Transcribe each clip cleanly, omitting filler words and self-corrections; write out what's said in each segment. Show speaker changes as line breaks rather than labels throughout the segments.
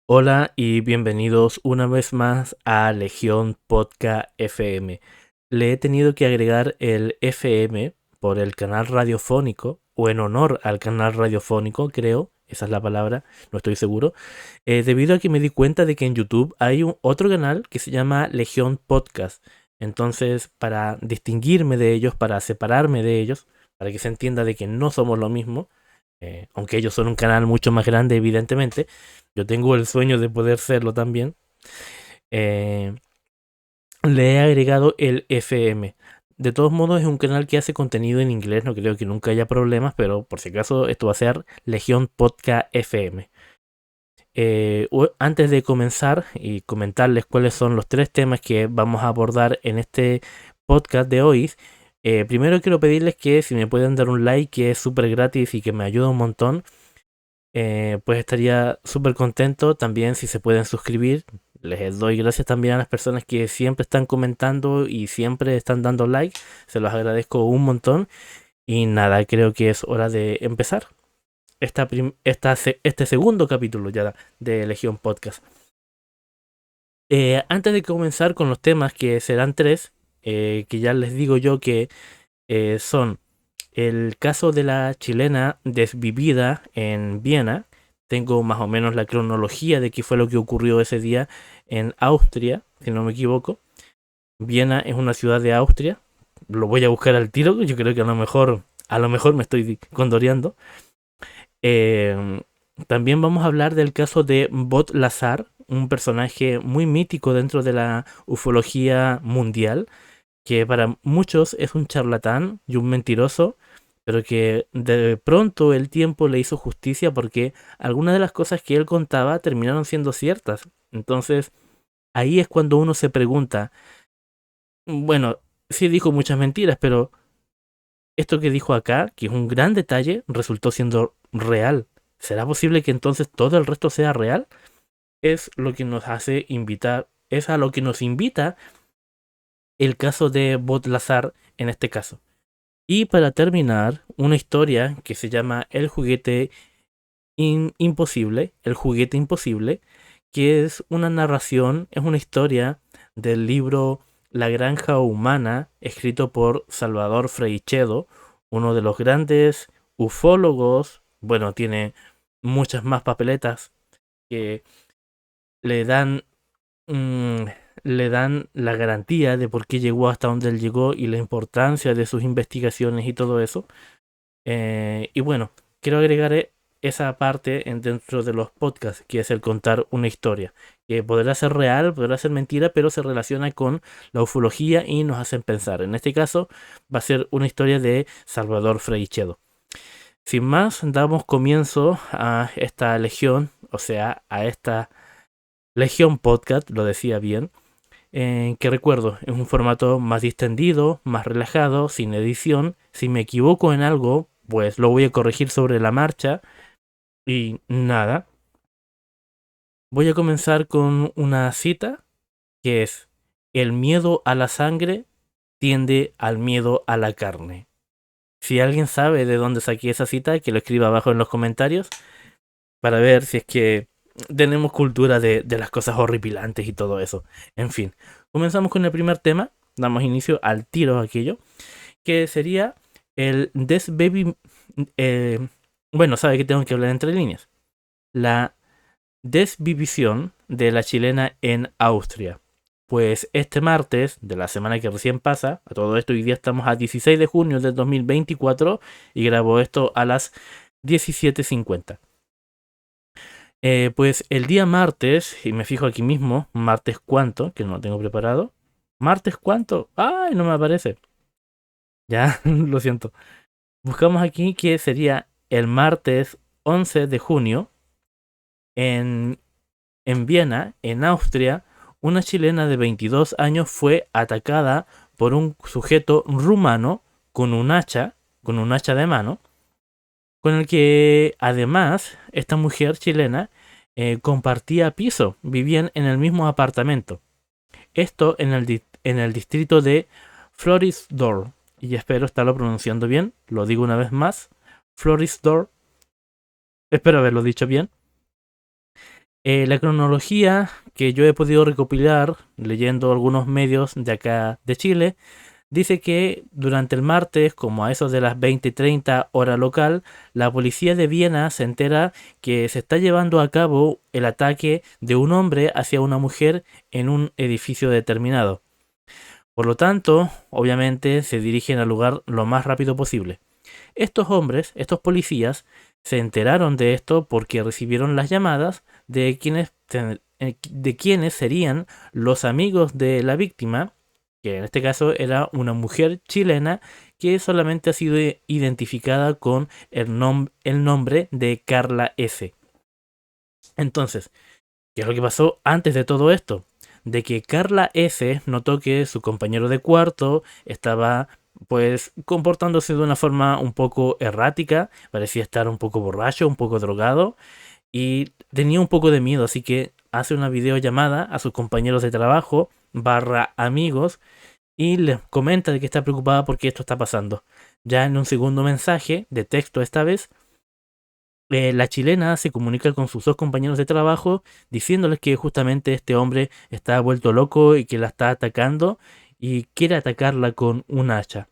Hola y bienvenidos una vez más a Legión Podcast FM. Le he tenido que agregar el FM por el canal radiofónico, o en honor al canal radiofónico, creo, esa es la palabra, no estoy seguro, debido a que me di cuenta de que en YouTube hay otro canal que se llama Legión Podcast. Entonces, para distinguirme de ellos, para separarme de ellos, para que se entienda de que no somos lo mismo, aunque ellos son un canal mucho más grande, evidentemente, yo tengo el sueño de poder serlo también. eh, Le he agregado el FM. De todos modos, es un canal que hace contenido en inglés, no creo que nunca haya problemas, pero por si acaso esto va a ser Legión Podcast FM. Antes de comenzar y comentarles cuáles son los tres temas que vamos a abordar en este podcast de hoy, primero quiero pedirles que si me pueden dar un like, que es súper gratis y que me ayuda un montón, pues estaría súper contento. También si se pueden suscribir, les doy gracias también a las personas que siempre están comentando y siempre están dando like, se los agradezco un montón. Y nada, creo que es hora de empezar este segundo capítulo ya de Legión Podcast. Antes de comenzar con los temas, que serán tres, que ya les digo yo que son el caso de la chilena desvivida en Viena. Tengo más o menos la cronología de qué fue lo que ocurrió ese día en Austria, si no me equivoco. Viena es una ciudad de Austria. Lo voy a buscar al tiro, yo creo que a lo mejor me estoy condoreando. Eh, También vamos a hablar del caso de Bot Lazar, un personaje muy mítico dentro de la ufología mundial, que para muchos es un charlatán y un mentiroso, pero que de pronto el tiempo le hizo justicia porque algunas de las cosas que él contaba terminaron siendo ciertas. Entonces, ahí es cuando uno se pregunta, bueno, sí dijo muchas mentiras, pero esto que dijo acá, que es un gran detalle, resultó siendo real. ¿Será posible que entonces todo el resto sea real? Es lo que nos hace invitar, es a lo que nos invita el caso de Bot Lazar en este caso. Y para terminar, una historia que se llama El juguete imposible, El juguete imposible, que es una narración, es una historia del libro La granja humana, escrito por Salvador Freixedo, uno de los grandes ufólogos. Bueno, tiene muchas más papeletas que le dan mm, le dan la garantía de por qué llegó hasta donde él llegó y la importancia de sus investigaciones y todo eso. Y bueno, quiero agregar esa parte dentro de los podcasts, que es el contar una historia, que podrá ser real, podrá ser mentira, pero se relaciona con la ufología y nos hacen pensar. En este caso va a ser una historia de Salvador Freixedo. Sin más, damos comienzo a esta legión, o sea, a esta legión podcast, lo decía bien, que recuerdo, es un formato más distendido, más relajado, sin edición. Si me equivoco en algo, pues lo voy a corregir sobre la marcha. Y nada, voy a comenzar con una cita que es: el miedo a la sangre tiende al miedo a la carne. Si alguien sabe de dónde saqué esa cita, que lo escriba abajo en los comentarios para ver si es que tenemos cultura de las cosas horripilantes y todo eso. En fin, comenzamos con el primer tema, damos inicio al tiro a aquello, que sería el desbaby. Bueno, sabe que tengo que hablar entre líneas. La desvivisión de la chilena en Austria. Pues este martes de la semana que recién pasa, a todo esto hoy día estamos a 16 de junio del 2024 y grabo esto a las 17:50. Pues el día martes, y me fijo aquí mismo, martes cuánto, que no lo tengo preparado. ¿Martes cuánto? ¡Ay, no me aparece! Ya, lo siento. Buscamos aquí que sería el martes 11 de junio en, en Viena, en Austria. Una chilena de 22 años fue atacada por un sujeto rumano con un hacha de mano, con el que además esta mujer chilena compartía piso, vivían en el mismo apartamento. Esto en el distrito de Florisdorf, y espero estarlo pronunciando bien, lo digo una vez más, Florisdorf, espero haberlo dicho bien. La cronología que yo he podido recopilar leyendo algunos medios de acá de Chile dice que durante el martes, como a eso de las 20:30 hora local, la policía de Viena se entera que se está llevando a cabo el ataque de un hombre hacia una mujer en un edificio determinado. Por lo tanto, obviamente se dirigen al lugar lo más rápido posible. Estos hombres, estos policías, se enteraron de esto porque recibieron las llamadas de quienes serían los amigos de la víctima, que en este caso era una mujer chilena que solamente ha sido identificada con el nombre de Carla S. Entonces, ¿qué es lo que pasó antes de todo esto? De que Carla S notó que su compañero de cuarto estaba pues comportándose de una forma un poco errática, parecía estar un poco borracho, un poco drogado y tenía un poco de miedo, así que hace una videollamada a sus compañeros de trabajo barra amigos y les comenta de que está preocupada porque esto está pasando. Ya en un segundo mensaje de texto esta vez, la chilena se comunica con sus dos compañeros de trabajo diciéndoles que justamente este hombre está vuelto loco y que la está atacando y quiere atacarla con un hacha.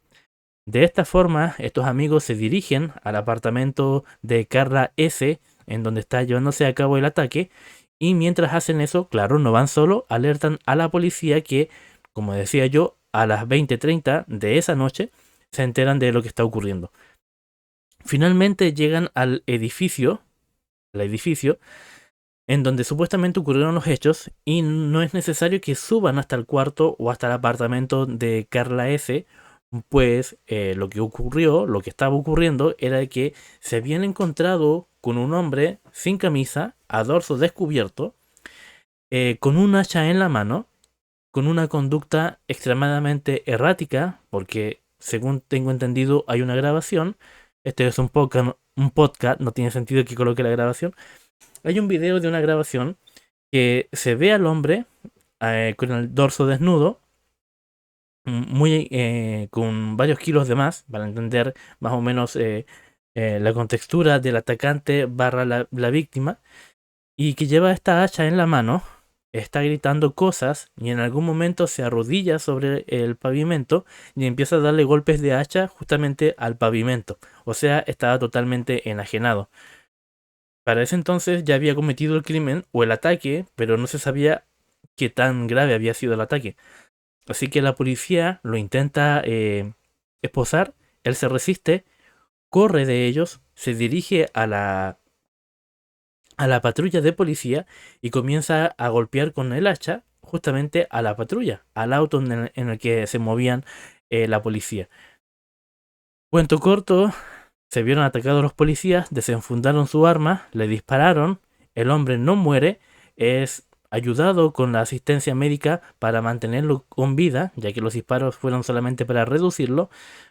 De esta forma, estos amigos se dirigen al apartamento de Carla S, en donde está llevándose a cabo el ataque, y mientras hacen eso, claro, no van solo, alertan a la policía que, como decía yo, a las 20:30 de esa noche se enteran de lo que está ocurriendo. Finalmente llegan al edificio, en donde supuestamente ocurrieron los hechos y no es necesario que suban hasta el cuarto o hasta el apartamento de Carla S, pues lo que ocurrió, lo que estaba ocurriendo era que se habían encontrado con un hombre sin camisa, a dorso descubierto, con un hacha en la mano, con una conducta extremadamente errática, porque según tengo entendido hay una grabación. Este es un podcast, no tiene sentido que coloque la grabación. Hay un video de una grabación que se ve al hombre con el dorso desnudo, con varios kilos de más, para entender más o menos la contextura del atacante barra la víctima, y que lleva esta hacha en la mano, está gritando cosas y en algún momento se arrodilla sobre el pavimento y empieza a darle golpes de hacha justamente al pavimento. O sea, estaba totalmente enajenado. Para ese entonces ya había cometido el crimen o el ataque, pero no se sabía qué tan grave había sido el ataque. Así que la policía lo intenta esposar, él se resiste, corre de ellos, se dirige a la patrulla de policía y comienza a golpear con el hacha justamente a la patrulla, al auto en el que se movían la policía. Cuento corto, se vieron atacados los policías, desenfundaron su arma, le dispararon, el hombre no muere, es ayudado con la asistencia médica para mantenerlo con vida, ya que los disparos fueron solamente para reducirlo,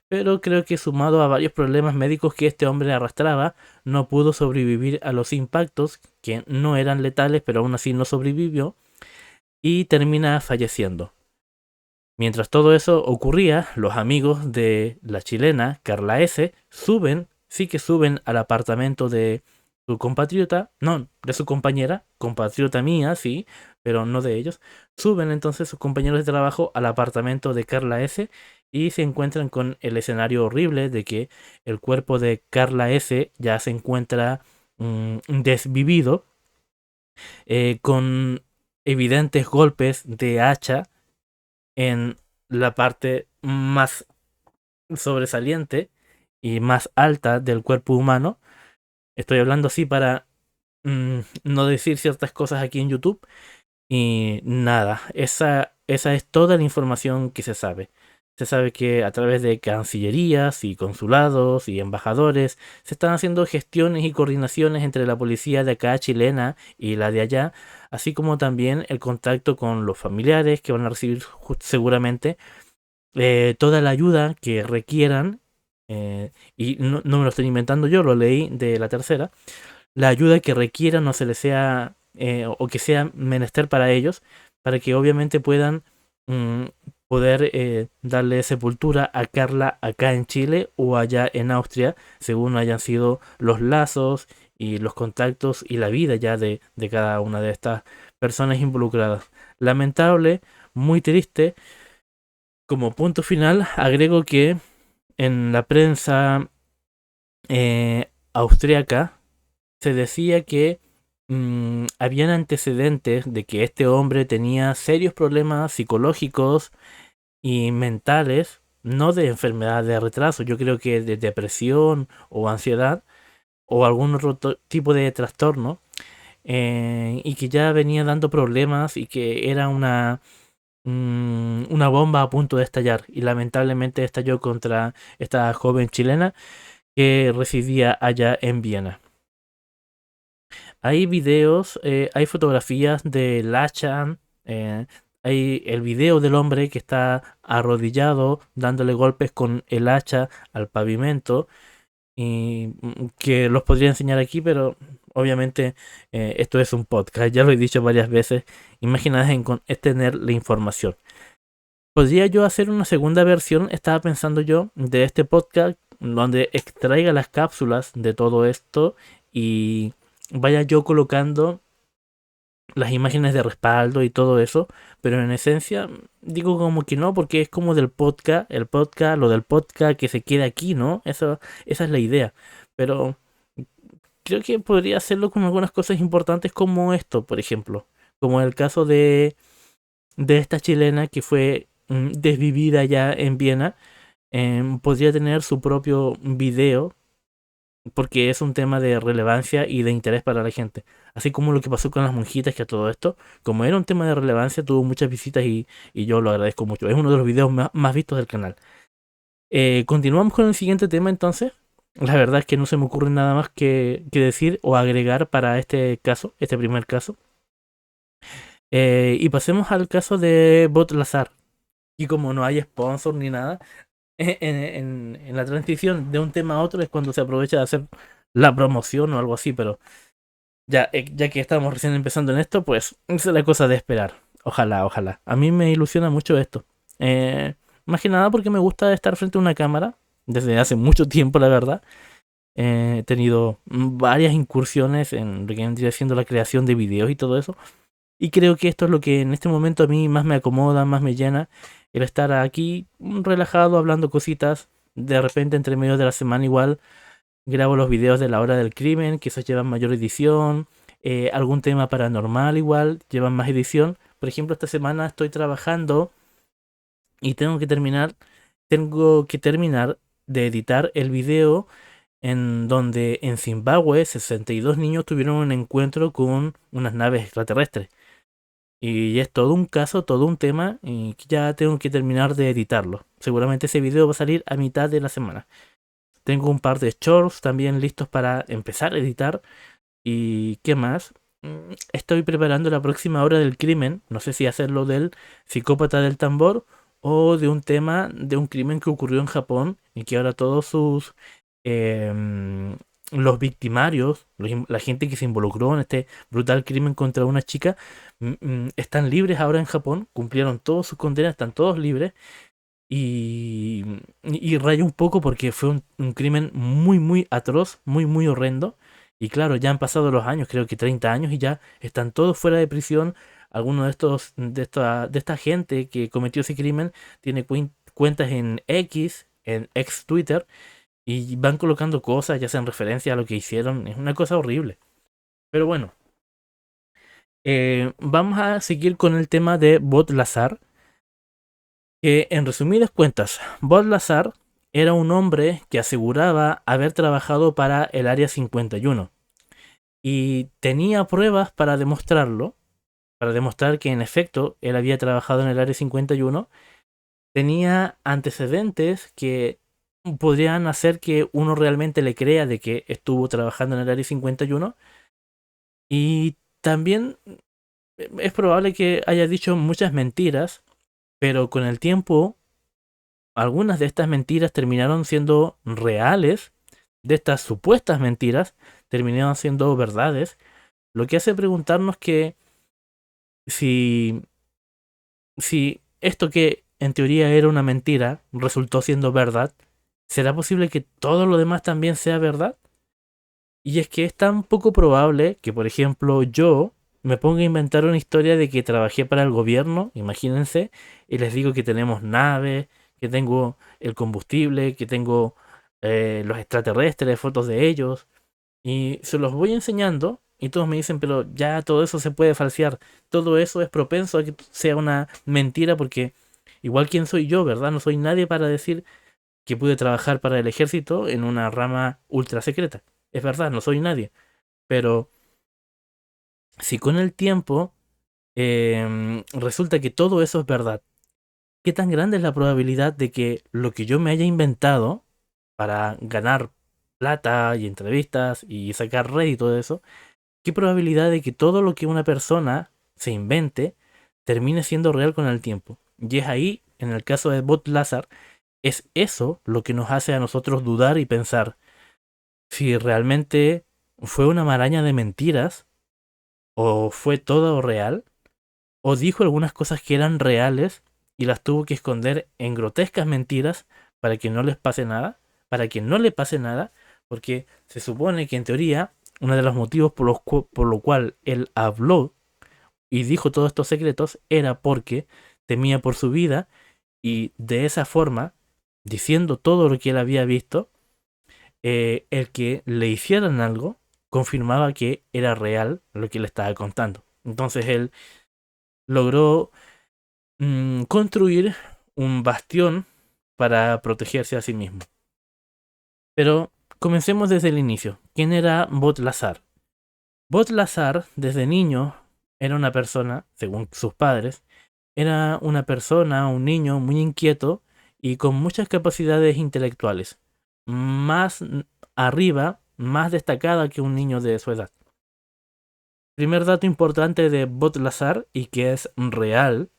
pero creo que sumado a varios problemas médicos que este hombre arrastraba, no pudo sobrevivir a los impactos, que no eran letales, pero aún así no sobrevivió, y termina falleciendo. Mientras todo eso ocurría, los amigos de la chilena, Carla S., sí que suben al apartamento de su compatriota, no, de su compañera, compatriota mía, sí, pero no de ellos. Suben entonces sus compañeros de trabajo al apartamento de Carla S. y se encuentran con el escenario horrible de que el cuerpo de Carla S. ya se encuentra desvivido, con evidentes golpes de hacha en la parte más sobresaliente y más alta del cuerpo humano. Estoy hablando así para no decir ciertas cosas aquí en YouTube. Y nada, esa es toda la información que se sabe. Se sabe que a través de cancillerías y consulados y embajadores se están haciendo gestiones y coordinaciones entre la policía de acá chilena y la de allá, así como también el contacto con los familiares que van a recibir seguramente toda la ayuda que requieran. Y no me lo estoy inventando yo, lo leí de la tercera. La ayuda que requieran o se les sea o que sea menester para ellos, para que obviamente puedan mm, poder darle sepultura a Carla acá en Chile o allá en Austria, según hayan sido los lazos y los contactos y la vida ya de cada una de estas personas involucradas. Lamentable, muy triste. Como punto final, agrego que en la prensa austríaca se decía que habían antecedentes de que este hombre tenía serios problemas psicológicos y mentales, no de enfermedad de retraso, yo creo que de depresión o ansiedad o algún otro tipo de trastorno, y que ya venía dando problemas y que era una bomba a punto de estallar, y lamentablemente estalló contra esta joven chilena que residía allá en Viena. Hay videos, hay fotografías de Lachan, hay el video del hombre que está arrodillado dándole golpes con el hacha al pavimento, y que los podría enseñar aquí, pero obviamente esto es un podcast, ya lo he dicho varias veces. Imagínate es tener la información. ¿Podría yo hacer una segunda versión? Estaba pensando yo de este podcast donde extraiga las cápsulas de todo esto y vaya yo colocando las imágenes de respaldo y todo eso, pero en esencia digo como que no, porque es como del podcast, lo del podcast que se queda aquí, ¿no? Esa es la idea. Pero creo que podría hacerlo con algunas cosas importantes como esto, por ejemplo, como el caso de esta chilena que fue desvivida ya en Viena. Podría tener su propio video porque es un tema de relevancia y de interés para la gente. Así como lo que pasó con las monjitas, que a todo esto, como era un tema de relevancia, tuvo muchas visitas y yo lo agradezco mucho. Es uno de los videos más vistos del canal. Continuamos con el siguiente tema entonces. La verdad es que no se me ocurre nada más que decir o agregar para este caso, este primer caso. Y pasemos al caso de Bot Lazar. Y como no hay sponsor ni nada, en la transición de un tema a otro es cuando se aprovecha de hacer la promoción o algo así, pero ya que estamos recién empezando en esto, pues es la cosa de esperar. Ojalá, ojalá. A mí me ilusiona mucho esto. Más que nada porque me gusta estar frente a una cámara desde hace mucho tiempo, la verdad. He tenido varias incursiones en lo que vendría siendo la creación de videos y todo eso. Y creo que esto es lo que en este momento a mí más me acomoda, más me llena, el estar aquí relajado hablando cositas. De repente entre medio de la semana igual grabo los videos de la hora del crimen, que esos llevan mayor edición. Algún tema paranormal igual llevan más edición. Por ejemplo, esta semana estoy trabajando y tengo que terminar de editar el video en donde en Zimbabue 62 niños tuvieron un encuentro con unas naves extraterrestres. Y es todo un caso, todo un tema, y ya tengo que terminar de editarlo. Seguramente ese video va a salir a mitad de la semana. Tengo un par de shorts también listos para empezar a editar. ¿Y qué más? Estoy preparando la próxima hora del crimen. No sé si hacerlo del psicópata del tambor o de un tema de un crimen que ocurrió en Japón y que ahora todos em, los victimarios, la gente que se involucró en este brutal crimen contra una chica, están libres ahora en Japón, cumplieron todas sus condenas, están todos libres. Y rayo un poco porque fue un crimen muy, muy atroz, muy, muy horrendo. Y claro, ya han pasado los años, creo que 30 años, y ya están todos fuera de prisión. Algunos de esta gente que cometió ese crimen tiene cuentas en X, en ex Twitter, y van colocando cosas, ya sean referencia a lo que hicieron. Es una cosa horrible. Pero bueno, vamos a seguir con el tema de Bot Lazar. Que en resumidas cuentas, Bot Lazar era un hombre que aseguraba haber trabajado para el Área 51 y tenía pruebas para demostrarlo, para demostrar que en efecto él había trabajado en el Área 51. Tenía antecedentes que podrían hacer que uno realmente le crea de que estuvo trabajando en el Área 51. Y también es probable que haya dicho muchas mentiras, pero con el tiempo algunas de estas mentiras terminaron siendo reales, de estas supuestas mentiras terminaron siendo verdades, lo que hace preguntarnos que si, si esto que en teoría era una mentira resultó siendo verdad, ¿será posible que todo lo demás también sea verdad? Y es que es tan poco probable que, por ejemplo, yo me ponga a inventar una historia de que trabajé para el gobierno, imagínense, y les digo que tenemos naves, que tengo el combustible, que tengo los extraterrestres, fotos de ellos, y se los voy enseñando, y todos me dicen, pero ya todo eso se puede falsear, todo eso es propenso a que sea una mentira, porque igual quién soy yo, ¿verdad? No soy nadie para decir que pude trabajar para el ejército en una rama ultra secreta. Es verdad, no soy nadie. Pero si con el tiempo resulta que todo eso es verdad, ¿qué tan grande es la probabilidad de que lo que yo me haya inventado para ganar plata y entrevistas y sacar rédito de eso, qué probabilidad de que todo lo que una persona se invente termine siendo real con el tiempo? Y es ahí, en el caso de Bot Lazar, es eso lo que nos hace a nosotros dudar y pensar si realmente fue una maraña de mentiras o fue todo real, o dijo algunas cosas que eran reales y las tuvo que esconder en grotescas mentiras para que no les pase nada, para que no le pase nada, porque se supone que en teoría uno de los motivos por lo cual él habló y dijo todos estos secretos era porque temía por su vida y de esa forma, diciendo todo lo que él había visto, el que le hicieran algo confirmaba que era real lo que le estaba contando. Entonces él logró construir un bastión para protegerse a sí mismo. Pero comencemos desde el inicio. ¿Quién era Bot Lazar? Bot Lazar, desde niño, era una persona, según sus padres, era una persona, un niño muy inquieto y con muchas capacidades intelectuales. Más arriba, más destacada que un niño de su edad. Primer dato importante de Bot Lazar y que es real.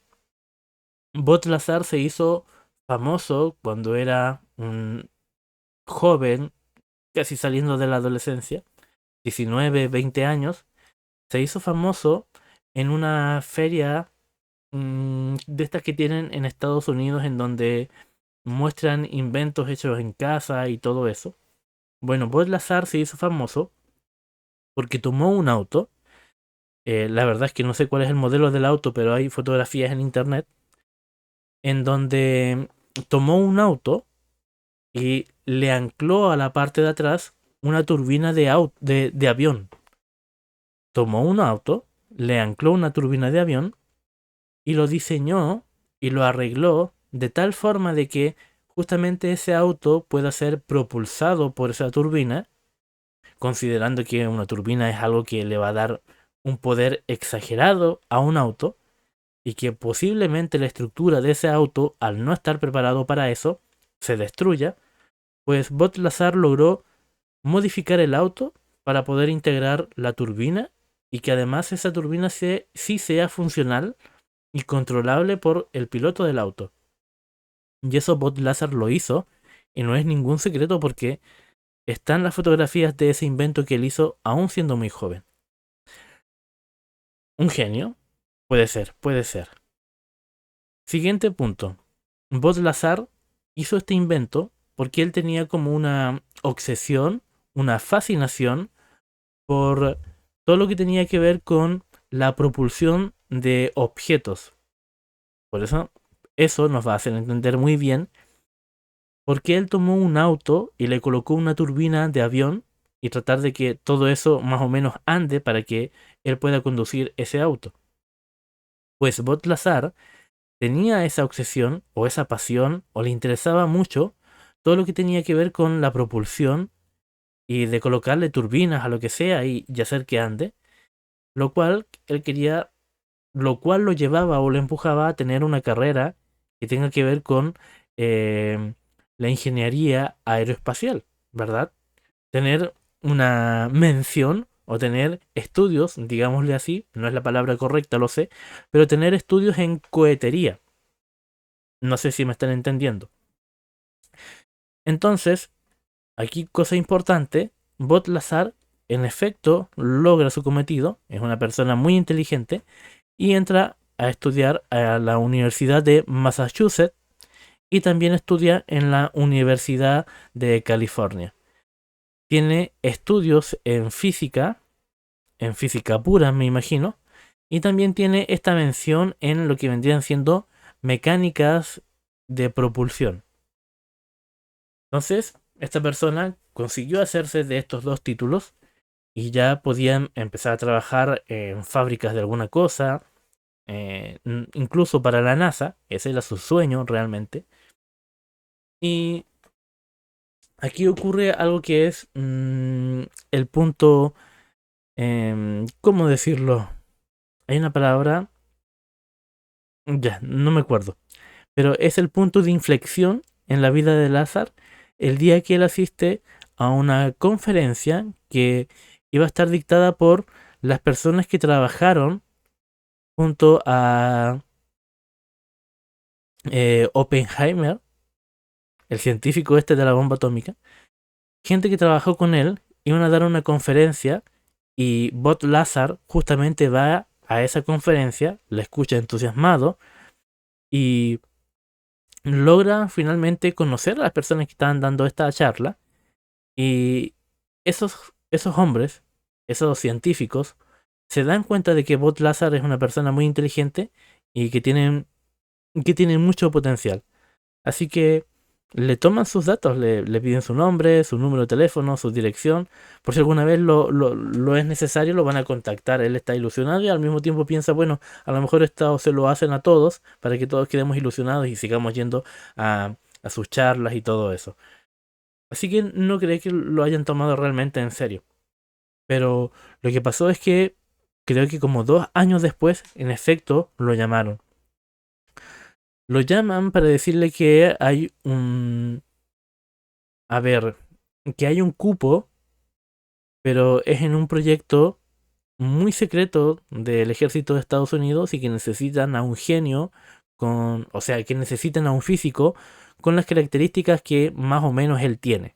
Bot Lazar se hizo famoso cuando era un joven, casi saliendo de la adolescencia, 19, 20 años. Se hizo famoso en una feria de estas que tienen en Estados Unidos en donde muestran inventos hechos en casa y todo eso. Bueno, Bot Lazar se hizo famoso porque tomó un auto. La verdad es que no sé cuál es el modelo del auto, pero hay fotografías en internet en donde tomó un auto y le ancló a la parte de atrás una turbina de avión. Tomó un auto, le ancló una turbina de avión y lo diseñó y lo arregló de tal forma de que justamente ese auto pueda ser propulsado por esa turbina, considerando que una turbina es algo que le va a dar un poder exagerado a un auto y que posiblemente la estructura de ese auto, al no estar preparado para eso, se destruya. Pues Bot Lazar logró modificar el auto para poder integrar la turbina y que además esa turbina sí sea funcional y controlable por el piloto del auto. Y eso Bot Lazar lo hizo y no es ningún secreto porque están las fotografías de ese invento que él hizo aún siendo muy joven. ¿Un genio? Puede ser, puede ser. Siguiente punto. Bot Lazar hizo este invento porque él tenía como una obsesión, una fascinación por todo lo que tenía que ver con la propulsión de objetos. Por eso nos va a hacer entender muy bien por qué él tomó un auto y le colocó una turbina de avión y tratar de que todo eso más o menos ande para que él pueda conducir ese auto. Pues Bot Lazar tenía esa obsesión o esa pasión o le interesaba mucho todo lo que tenía que ver con la propulsión y de colocarle turbinas a lo que sea y hacer que ande, lo cual él quería, lo cual lo llevaba o lo empujaba a tener una carrera que tenga que ver con la ingeniería aeroespacial, ¿verdad? Tener una mención o tener estudios, digámosle así, no es la palabra correcta, lo sé, pero tener estudios en cohetería. No sé si me están entendiendo. Entonces, aquí cosa importante, Bot Lazar en efecto logra su cometido, es una persona muy inteligente y entra a estudiar a la Universidad de Massachusetts y también estudia en la Universidad de California. tiene estudios en física pura, me imagino, y también tiene esta mención en lo que vendrían siendo mecánicas de propulsión. Entonces, esta persona consiguió hacerse de estos dos títulos y ya podían empezar a trabajar en fábricas de alguna cosa, incluso para la NASA. Ese era su sueño realmente. Y aquí ocurre algo que es el punto, ¿cómo decirlo? Hay una palabra, ya, no me acuerdo, pero es el punto de inflexión en la vida de Lázaro el día que él asiste a una conferencia que iba a estar dictada por las personas que trabajaron junto a Oppenheimer, el científico este de la bomba atómica. Gente que trabajó con él iban a dar una conferencia y Bot Lazar justamente va a esa conferencia, la escucha entusiasmado y logra finalmente conocer a las personas que estaban dando esta charla. Y esos hombres, esos científicos, se dan cuenta de que Bot Lazar es una persona muy inteligente y que tienen mucho potencial. Así que le toman sus datos, le piden su nombre, su número de teléfono, su dirección. Por si alguna vez lo es necesario, lo van a contactar. Él está ilusionado y al mismo tiempo piensa, bueno, a lo mejor esto se lo hacen a todos para que todos quedemos ilusionados y sigamos yendo a sus charlas y todo eso. Así que no creo que lo hayan tomado realmente en serio. Pero lo que pasó es que creo que como 2 años después, en efecto, lo llamaron. Lo llaman para decirle que hay un... A ver, que hay un cupo, pero es en un proyecto muy secreto del ejército de Estados Unidos y que necesitan a un genio o sea, que necesitan a un físico con las características que más o menos él tiene.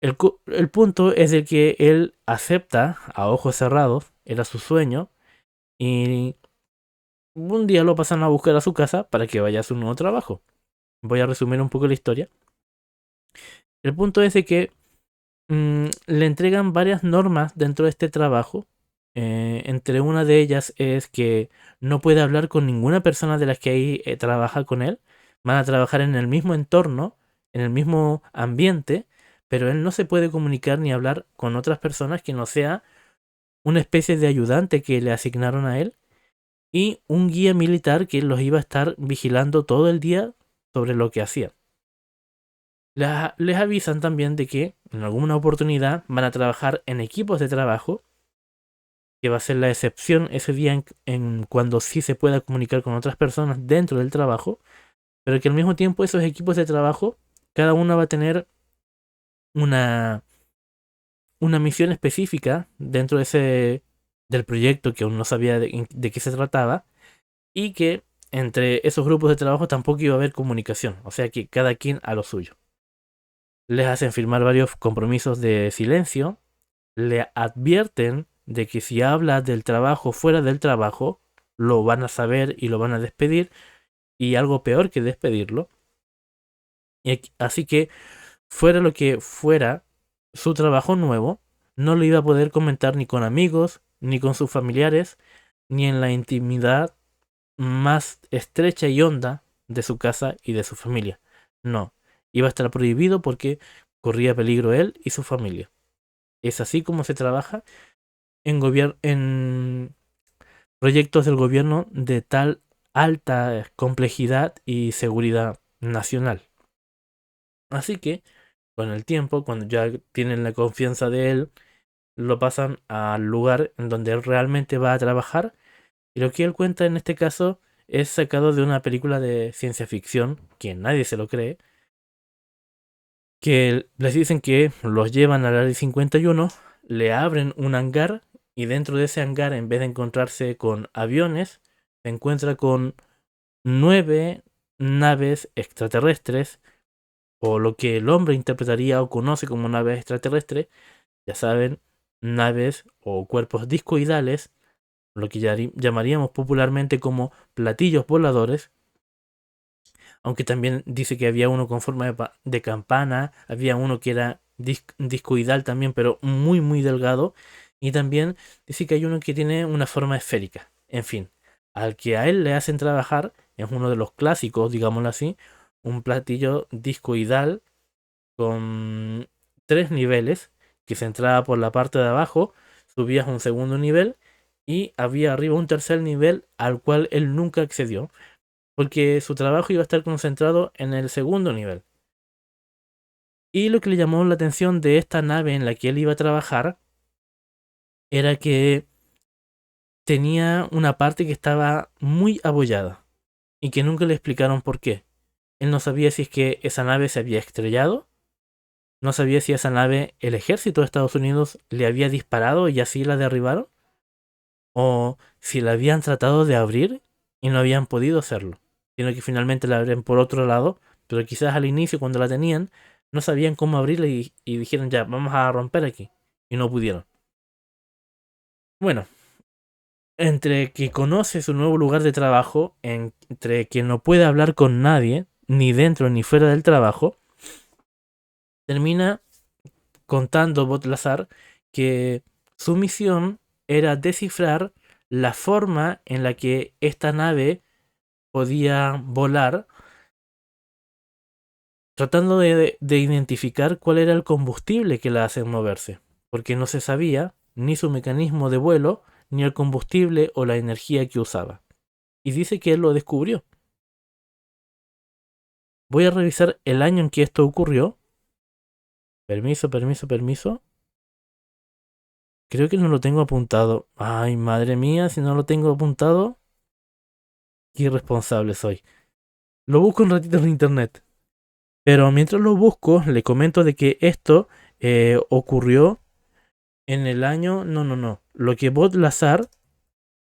El punto es de que él acepta a ojos cerrados, era su sueño, y un día lo pasan a buscar a su casa para que vaya a su nuevo trabajo. Voy a resumir un poco la historia. El punto es de que le entregan varias normas dentro de este trabajo. Entre una de ellas es que no puede hablar con ninguna persona de las que ahí trabaja con él. Van a trabajar en el mismo entorno, en el mismo ambiente, pero él no se puede comunicar ni hablar con otras personas que no sea una especie de ayudante que le asignaron a él y un guía militar que los iba a estar vigilando todo el día sobre lo que hacían. Les avisan también de que en alguna oportunidad van a trabajar en equipos de trabajo, que va a ser la excepción ese día en cuando sí se pueda comunicar con otras personas dentro del trabajo, pero que al mismo tiempo esos equipos de trabajo, cada uno va a tener una, una misión específica dentro del proyecto que aún no sabía de qué se trataba, y que entre esos grupos de trabajo tampoco iba a haber comunicación, o sea que cada quien a lo suyo. Les hacen firmar varios compromisos de silencio, le advierten de que si habla del trabajo fuera del trabajo, lo van a saber y lo van a despedir, y algo peor que despedirlo. Y así que fuera lo que fuera su trabajo nuevo, no lo iba a poder comentar ni con amigos, ni con sus familiares, ni en la intimidad más estrecha y honda de su casa y de su familia. No, iba a estar prohibido porque corría peligro él y su familia. Es así como se trabaja en proyectos del gobierno de tal alta complejidad y seguridad nacional. Así que, con el tiempo, cuando ya tienen la confianza de él, lo pasan al lugar en donde él realmente va a trabajar. Y lo que él cuenta en este caso es sacado de una película de ciencia ficción, que nadie se lo cree, que les dicen que los llevan al área 51, le abren un hangar y dentro de ese hangar, en vez de encontrarse con aviones, se encuentra con 9 naves extraterrestres, o lo que el hombre interpretaría o conoce como naves extraterrestres, ya saben, naves o cuerpos discoidales, lo que llamaríamos popularmente como platillos voladores, aunque también dice que había uno con forma de campana, había uno que era discoidal también, pero muy muy delgado. Y también dice que hay uno que tiene una forma esférica. En fin, al que a él le hacen trabajar, es uno de los clásicos, digámoslo así, un platillo discoidal con 3 niveles, que se entraba por la parte de abajo, subías un segundo nivel y había arriba un tercer nivel al cual él nunca accedió, porque su trabajo iba a estar concentrado en el segundo nivel. Y lo que le llamó la atención de esta nave en la que él iba a trabajar era que tenía una parte que estaba muy abollada y que nunca le explicaron por qué. Él no sabía si es que esa nave se había estrellado, no sabía si esa nave el ejército de Estados Unidos le había disparado y así la derribaron, o si la habían tratado de abrir y no habían podido hacerlo, sino que finalmente la abren por otro lado, pero quizás al inicio cuando la tenían no sabían cómo abrirla y dijeron ya, vamos a romper aquí, y no pudieron. Bueno, entre que conoce su nuevo lugar de trabajo, entre que no puede hablar con nadie, ni dentro ni fuera del trabajo, termina contando Botlazar que su misión era descifrar la forma en la que esta nave podía volar, tratando de identificar cuál era el combustible que la hace moverse, porque no se sabía ni su mecanismo de vuelo, ni el combustible o la energía que usaba. Y dice que él lo descubrió. Voy a revisar el año en que esto ocurrió. Permiso, permiso, permiso. Creo que no lo tengo apuntado. Ay, madre mía, si no lo tengo apuntado, qué irresponsable soy. Lo busco un ratito en internet. Pero mientras lo busco, le comento de que esto ocurrió en el año... No. Lo que Botlazar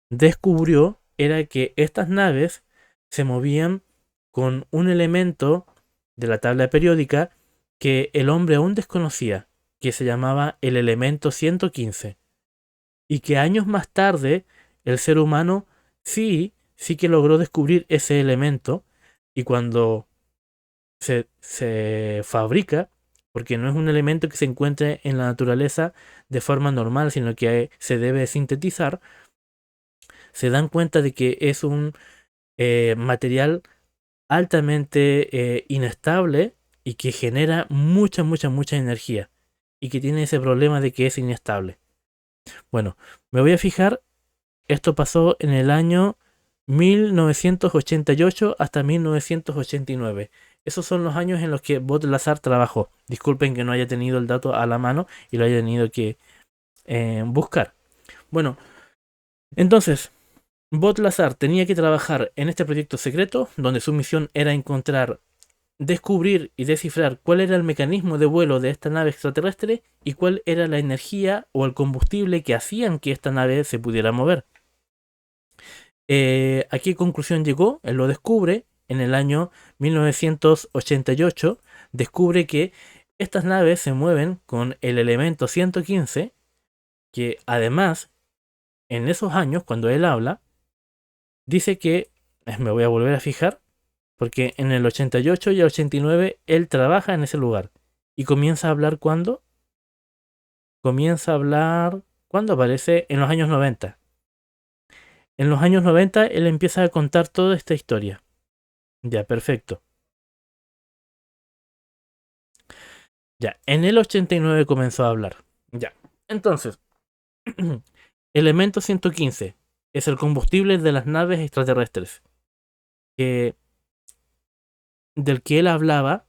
descubrió era que estas naves se movían con un elemento de la tabla periódica que el hombre aún desconocía, que se llamaba el elemento 115. Y que años más tarde el ser humano sí que logró descubrir ese elemento, y cuando se fabrica, porque no es un elemento que se encuentre en la naturaleza de forma normal, sino que se debe sintetizar, se dan cuenta de que es un material altamente inestable y que genera mucha energía y que tiene ese problema de que es inestable. Bueno, me voy a fijar, esto pasó en el año 1988 hasta 1989. Esos son los años en los que Botlazar trabajó. Disculpen que no haya tenido el dato a la mano y lo haya tenido que buscar. Bueno, entonces, Botlazar tenía que trabajar en este proyecto secreto, donde su misión era descubrir y descifrar cuál era el mecanismo de vuelo de esta nave extraterrestre y cuál era la energía o el combustible que hacían que esta nave se pudiera mover. ¿A qué conclusión llegó? Él lo descubre en el año 1988. Descubre que estas naves se mueven con el elemento 115, que además, en esos años, cuando él habla, dice que, me voy a volver a fijar, porque en el 88 y el 89 él trabaja en ese lugar. Y comienza a hablar cuando? Comienza a hablar cuando aparece en los años 90. En los años 90 él empieza a contar toda esta historia. Ya, perfecto. Ya, en el 89 comenzó a hablar. Ya, entonces, elemento 115 es el combustible de las naves extraterrestres. Del que él hablaba,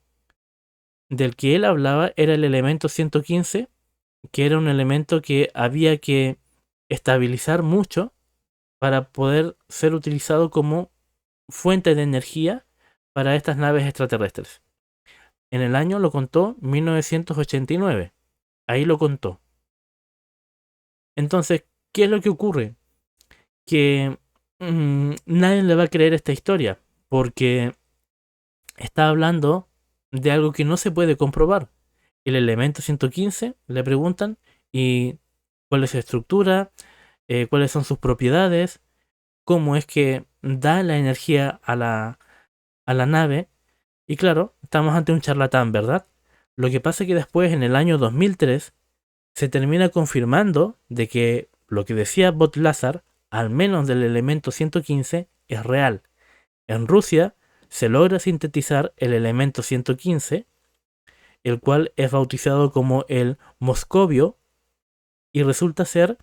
era el elemento 115, que era un elemento que había que estabilizar mucho para poder ser utilizado como fuente de energía para estas naves extraterrestres. En el año lo contó 1989. Ahí lo contó. Entonces, ¿qué es lo que ocurre? Que nadie le va a creer esta historia, porque está hablando de algo que no se puede comprobar. El elemento 115, le preguntan, y cuál es su estructura, cuáles son sus propiedades, cómo es que da la energía a la nave. Y claro, estamos ante un charlatán, ¿verdad? Lo que pasa es que después, en el año 2003, se termina confirmando de que lo que decía Bot-Lazar, al menos del elemento 115, es real. En Rusia se logra sintetizar el elemento 115, el cual es bautizado como el moscovio, y resulta ser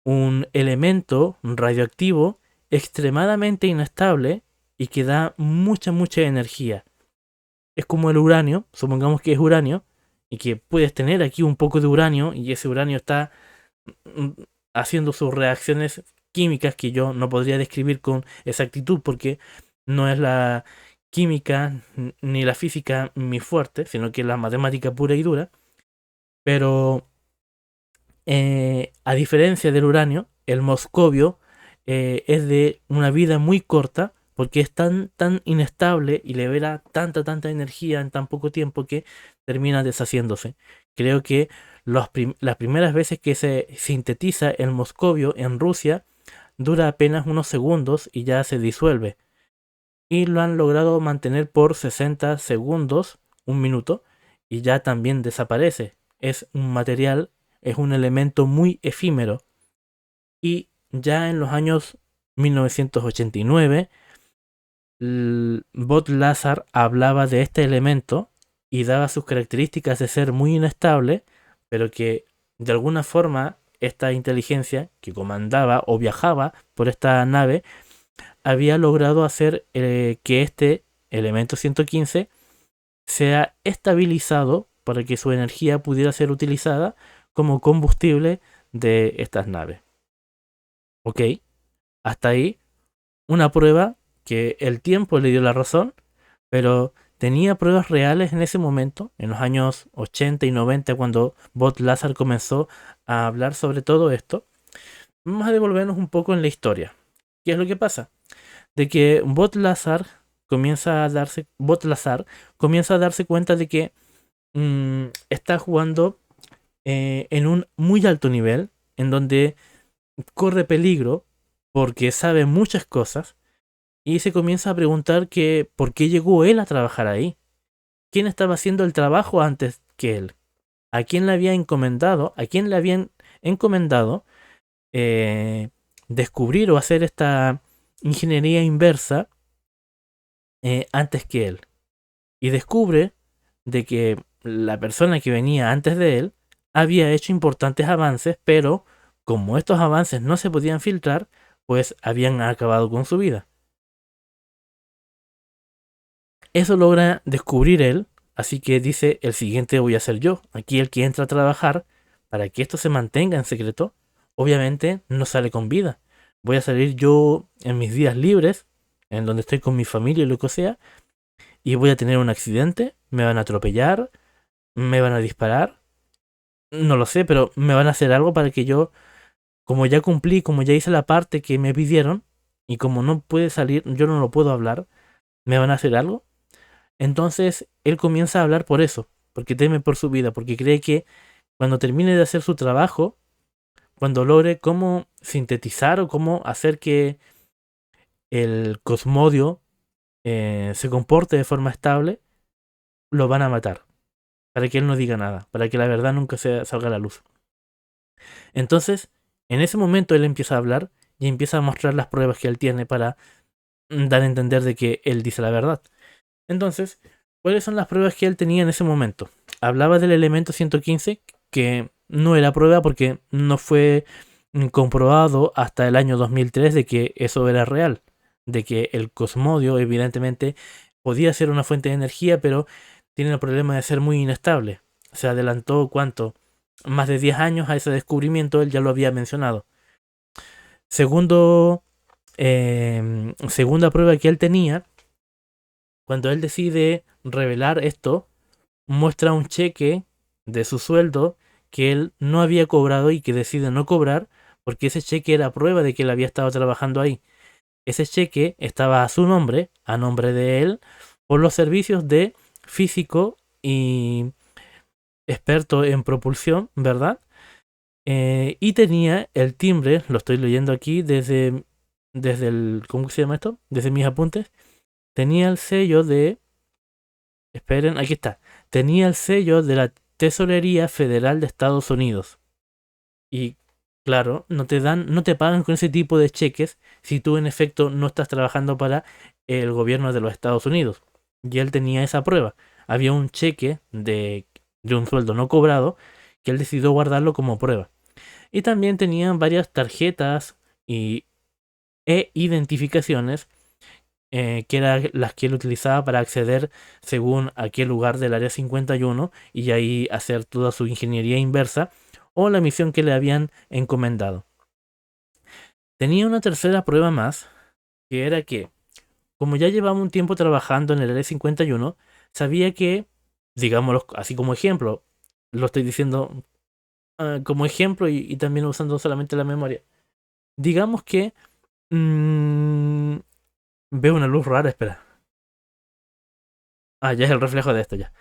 un elemento radioactivo extremadamente inestable y que da mucha energía. Es como el uranio, supongamos que es uranio, y que puedes tener aquí un poco de uranio y ese uranio está mm, haciendo sus reacciones químicas que yo no podría describir con exactitud porque no es la química ni la física mi fuerte, sino que la matemática pura y dura. Pero a diferencia del uranio, el moscovio es de una vida muy corta porque es tan inestable y libera tanta energía en tan poco tiempo que termina deshaciéndose. Creo que las primeras veces que se sintetiza el moscovio en Rusia dura apenas unos segundos y ya se disuelve. Y lo han logrado mantener por 60 segundos, un minuto, y ya también desaparece. Es un material, es un elemento muy efímero. Y ya en los años 1989, Bot-Lazar hablaba de este elemento y daba sus características de ser muy inestable, pero que de alguna forma esta inteligencia que comandaba o viajaba por esta nave había logrado hacer que este elemento 115 sea estabilizado para que su energía pudiera ser utilizada como combustible de estas naves. Ok, hasta ahí una prueba que el tiempo le dio la razón, pero tenía pruebas reales en ese momento, en los años 80 y 90, cuando Bot-Lazar comenzó a hablar sobre todo esto. Vamos a devolvernos un poco en la historia. ¿Qué es lo que pasa? De que Bot-Lazar comienza a darse cuenta de que está jugando en un muy alto nivel, en donde corre peligro porque sabe muchas cosas y se comienza a preguntar que por qué llegó él a trabajar ahí. ¿Quién estaba haciendo el trabajo antes que él? ¿A quién le había encomendado? ¿A quién le habían encomendado eh, descubrir o hacer esta ingeniería inversa antes que él? Y descubre de que la persona que venía antes de él había hecho importantes avances, pero como estos avances no se podían filtrar, pues habían acabado con su vida. Eso logra descubrir él, así que dice, el siguiente voy a ser yo. Aquí el que entra a trabajar, para que esto se mantenga en secreto, obviamente no sale con vida. Voy a salir yo en mis días libres, en donde estoy con mi familia y lo que sea, y voy a tener un accidente, me van a atropellar, me van a disparar, no lo sé, pero me van a hacer algo para que yo, como ya cumplí, como ya hice la parte que me pidieron, y como no puede salir, yo no lo puedo hablar, me van a hacer algo. Entonces él comienza a hablar por eso, porque teme por su vida, porque cree que cuando termine de hacer su trabajo, cuando logre cómo sintetizar o cómo hacer que el cosmodio se comporte de forma estable, lo van a matar, para que él no diga nada, para que la verdad nunca salga a la luz. Entonces, en ese momento él empieza a hablar y empieza a mostrar las pruebas que él tiene para dar a entender de que él dice la verdad. Entonces, ¿cuáles son las pruebas que él tenía en ese momento? Hablaba del elemento 115, que no era prueba porque no fue comprobado hasta el año 2003 de que eso era real, de que el cosmodio evidentemente podía ser una fuente de energía, pero tiene el problema de ser muy inestable. Se adelantó, ¿cuánto? Más de 10 años a ese descubrimiento, él ya lo había mencionado. Segunda prueba que él tenía, cuando él decide revelar esto, muestra un cheque de su sueldo que él no había cobrado y que decide no cobrar porque ese cheque era prueba de que él había estado trabajando ahí. Ese cheque estaba a su nombre, a nombre de él, por los servicios de físico y experto en propulsión, ¿verdad? Y tenía el timbre, lo estoy leyendo aquí desde el, ¿cómo se llama esto? Desde mis apuntes. Tenía el sello de, esperen, aquí está. tenía el sello de la Tesorería Federal de Estados Unidos. Y claro, no te pagan con ese tipo de cheques si tú en efecto no estás trabajando para el gobierno de los Estados Unidos. Y él tenía esa prueba. Había un cheque de un sueldo no cobrado que él decidió guardarlo como prueba. Y también tenían varias tarjetas e identificaciones que eran las que él utilizaba para acceder según a qué lugar del área 51 y ahí hacer toda su ingeniería inversa o la misión que le habían encomendado. Tenía una tercera prueba más, que era que, como ya llevaba un tiempo trabajando en el área 51, sabía que, digámoslo así como ejemplo, lo estoy diciendo como ejemplo y también usando solamente la memoria. Digamos que veo una luz rara, espera. Ah, ya es el reflejo de esto ya.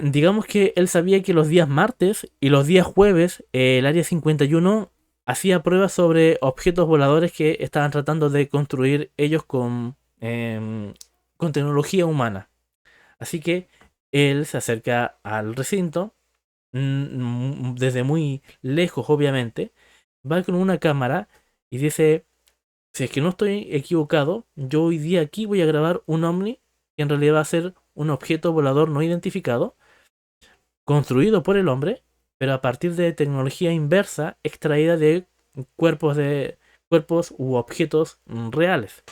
Digamos que él sabía que los días martes y los días jueves el Área 51 hacía pruebas sobre objetos voladores que estaban tratando de construir ellos con tecnología humana. Así que él se acerca al recinto, desde muy lejos obviamente, va con una cámara y dice, si es que no estoy equivocado, yo hoy día aquí voy a grabar un ovni que en realidad va a ser un objeto volador no identificado construido por el hombre, pero a partir de tecnología inversa extraída de cuerpos u objetos reales.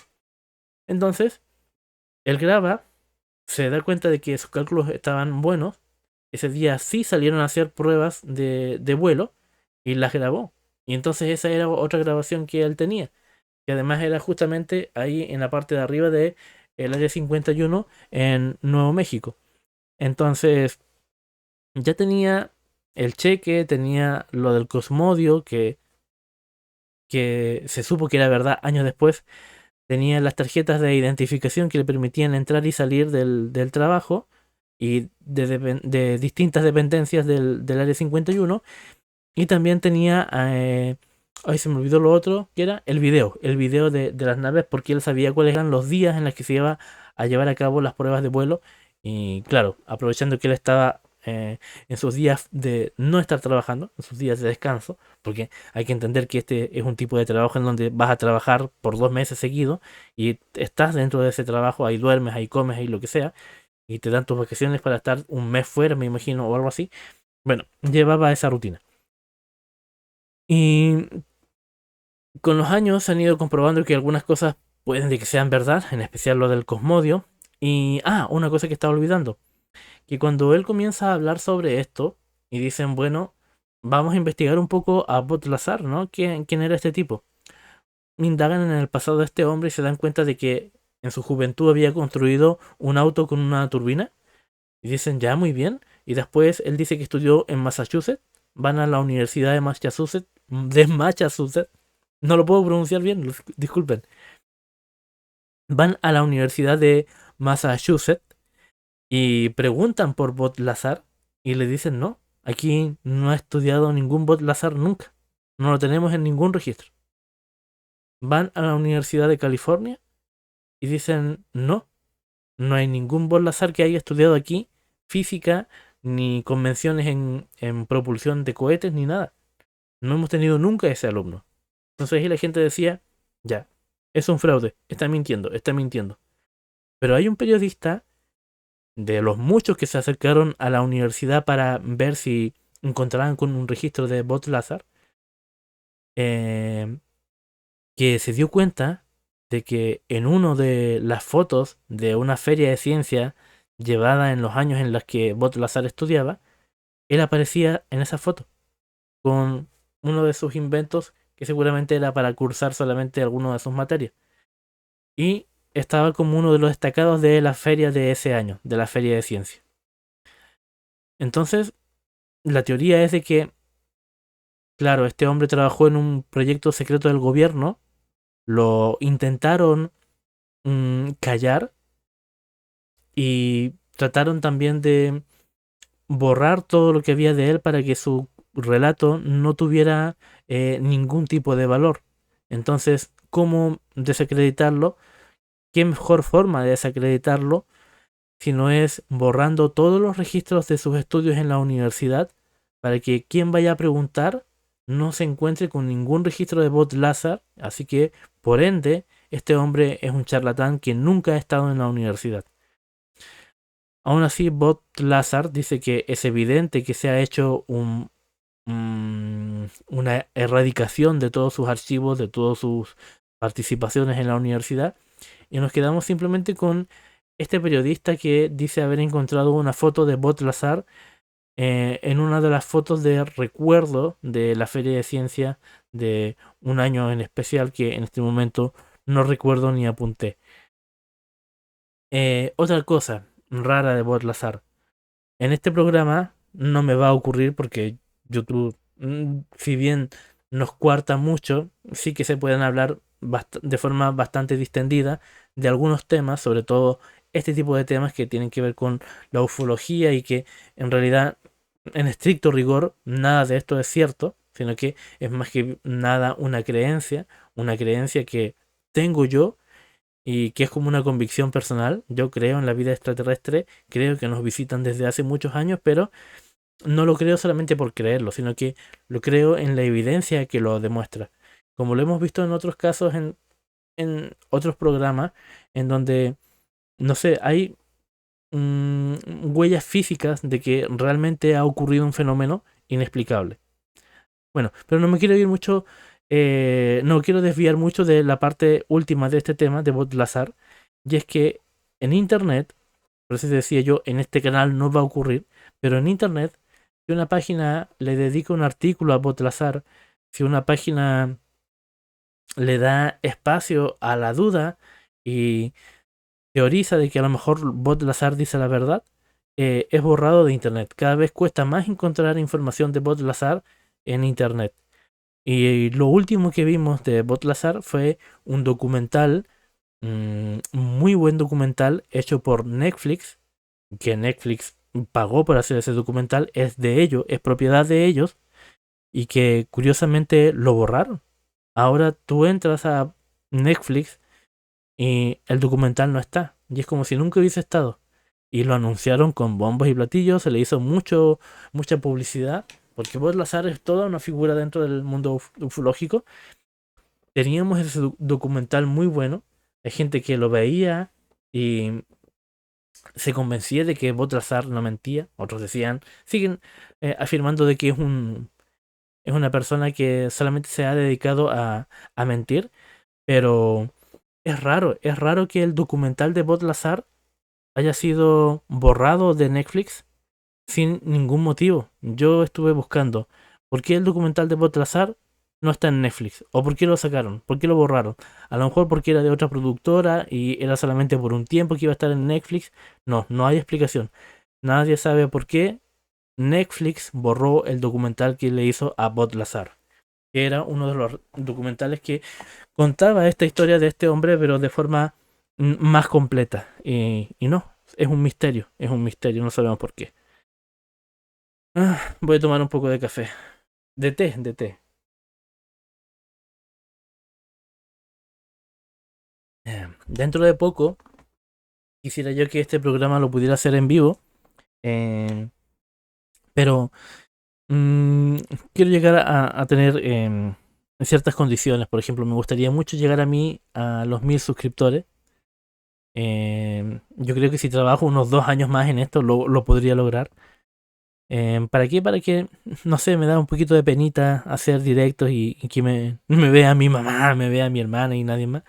Entonces, él graba, se da cuenta de que sus cálculos estaban buenos. Ese día sí salieron a hacer pruebas de vuelo y las grabó. Y entonces esa era otra grabación que él tenía. Que además era justamente ahí en la parte de arriba de el área 51 en Nuevo México. Entonces, ya tenía el cheque, tenía lo del Cosmodio, que se supo que era verdad años después, tenía las tarjetas de identificación que le permitían entrar y salir del trabajo y de distintas dependencias del área 51, y también tenía, ay, se me olvidó lo otro, que era el video de las naves, porque él sabía cuáles eran los días en los que se iba a llevar a cabo las pruebas de vuelo. Y claro, aprovechando que él estaba en sus días de no estar trabajando, en sus días de descanso, porque hay que entender que este es un tipo de trabajo en donde vas a trabajar por 2 meses seguidos y estás dentro de ese trabajo, ahí duermes, ahí comes, ahí lo que sea, y te dan tus vacaciones para estar un mes fuera, me imagino, o algo así. Bueno, llevaba esa rutina. Y con los años se han ido comprobando que algunas cosas pueden de que sean verdad, en especial lo del Cosmodio. Y, una cosa que estaba olvidando, que cuando él comienza a hablar sobre esto y dicen, bueno, vamos a investigar un poco a Botlazar, ¿no? ¿Quién era este tipo? Indagan en el pasado de este hombre y se dan cuenta de que en su juventud había construido un auto con una turbina. Y dicen, ya, muy bien. Y después él dice que estudió en Massachusetts. Van a la Universidad de Massachusetts. No lo puedo pronunciar bien, disculpen. Van a la Universidad de Massachusetts y preguntan por Bot Lazar y le dicen no, aquí no ha estudiado ningún Bot Lazar nunca. No lo tenemos en ningún registro. Van a la Universidad de California y dicen no, no hay ningún Bot Lazar que haya estudiado aquí física ni convenciones en propulsión de cohetes ni nada. No hemos tenido nunca ese alumno. Entonces ahí la gente decía, ya, es un fraude, está mintiendo, está mintiendo. Pero hay un periodista de los muchos que se acercaron a la universidad para ver si encontraban con un registro de Bot Lazar, eh, que se dio cuenta de que en uno de las fotos de una feria de ciencia llevada en los años en los que Bot Lazar estudiaba, él aparecía en esa foto con uno de sus inventos que seguramente era para cursar solamente alguna de sus materias. Y estaba como uno de los destacados de la feria de ese año, de la feria de ciencia. Entonces, la teoría es de que, claro, este hombre trabajó en un proyecto secreto del gobierno, lo intentaron callar y trataron también de borrar todo lo que había de él para que su relato no tuviera ningún tipo de valor. Entonces, ¿cómo desacreditarlo? ¿Qué mejor forma de desacreditarlo sino es borrando todos los registros de sus estudios en la universidad para que quien vaya a preguntar no se encuentre con ningún registro de Bob Lazar. Así que, por ende, este hombre es un charlatán que nunca ha estado en la universidad. Aún así, Bob Lazar dice que es evidente que se ha hecho una erradicación de todos sus archivos, de todas sus participaciones en la universidad, y nos quedamos simplemente con este periodista que dice haber encontrado una foto de Bob Lazar en una de las fotos de recuerdo de la Feria de Ciencia de un año en especial que en este momento no recuerdo ni apunté. Otra cosa rara de Bob Lazar. En este programa no me va a ocurrir porque YouTube, si bien nos cuarta mucho, sí que se pueden hablar de forma bastante distendida de algunos temas, sobre todo este tipo de temas que tienen que ver con la ufología y que en realidad, en estricto rigor, nada de esto es cierto, sino que es más que nada una creencia que tengo yo y que es como una convicción personal. Yo creo en la vida extraterrestre, creo que nos visitan desde hace muchos años, pero no lo creo solamente por creerlo, sino que lo creo en la evidencia que lo demuestra. Como lo hemos visto en otros casos, en otros programas, en donde, no sé, hay huellas físicas de que realmente ha ocurrido un fenómeno inexplicable. Bueno, pero no me quiero ir mucho, no quiero desviar mucho de la parte última de este tema de Bob Lazar, y es que en Internet, por eso decía yo, en este canal no va a ocurrir, pero en Internet, si una página le dedica un artículo a Bob Lazar, si una página le da espacio a la duda y teoriza de que a lo mejor Bob Lazar dice la verdad, es borrado de Internet. Cada vez cuesta más encontrar información de Bob Lazar en Internet. Y lo último que vimos de Bob Lazar fue un documental, muy buen documental hecho por Netflix, que Netflix pagó por hacer ese documental, es de ellos, es propiedad de ellos, y que curiosamente lo borraron. Ahora tú entras a Netflix y el documental no está, y es como si nunca hubiese estado. Y lo anunciaron con bombos y platillos, se le hizo mucha publicidad, porque Bob Lazar es toda una figura dentro del mundo ufológico. Teníamos ese documental muy bueno, hay gente que lo veía y se convencía de que Bob Lazar no mentía, otros siguen afirmando de que es una persona que solamente se ha dedicado a mentir, pero es raro que el documental de Bob Lazar haya sido borrado de Netflix sin ningún motivo. Yo estuve buscando por qué el documental de Bob Lazar no está en Netflix, o por qué lo sacaron, por qué lo borraron. A lo mejor porque era de otra productora y era solamente por un tiempo que iba a estar en Netflix. No, no hay explicación. Nadie sabe por qué Netflix borró el documental que le hizo a Bob Lazar, que era uno de los documentales que contaba esta historia de este hombre, pero de forma más completa. Y no, es un misterio, no sabemos por qué. Voy a tomar un poco de café. De té. Dentro de poco, quisiera yo que este programa lo pudiera hacer en vivo, eh, pero mm, quiero llegar a tener ciertas condiciones. Por ejemplo, me gustaría mucho llegar a mí a los 1000 suscriptores. Yo creo que si trabajo unos 2 años más en esto, lo podría lograr. ¿Para qué? Para que, no sé, me da un poquito de penita hacer directos y que me vea mi mamá, me vea mi hermana y nadie más.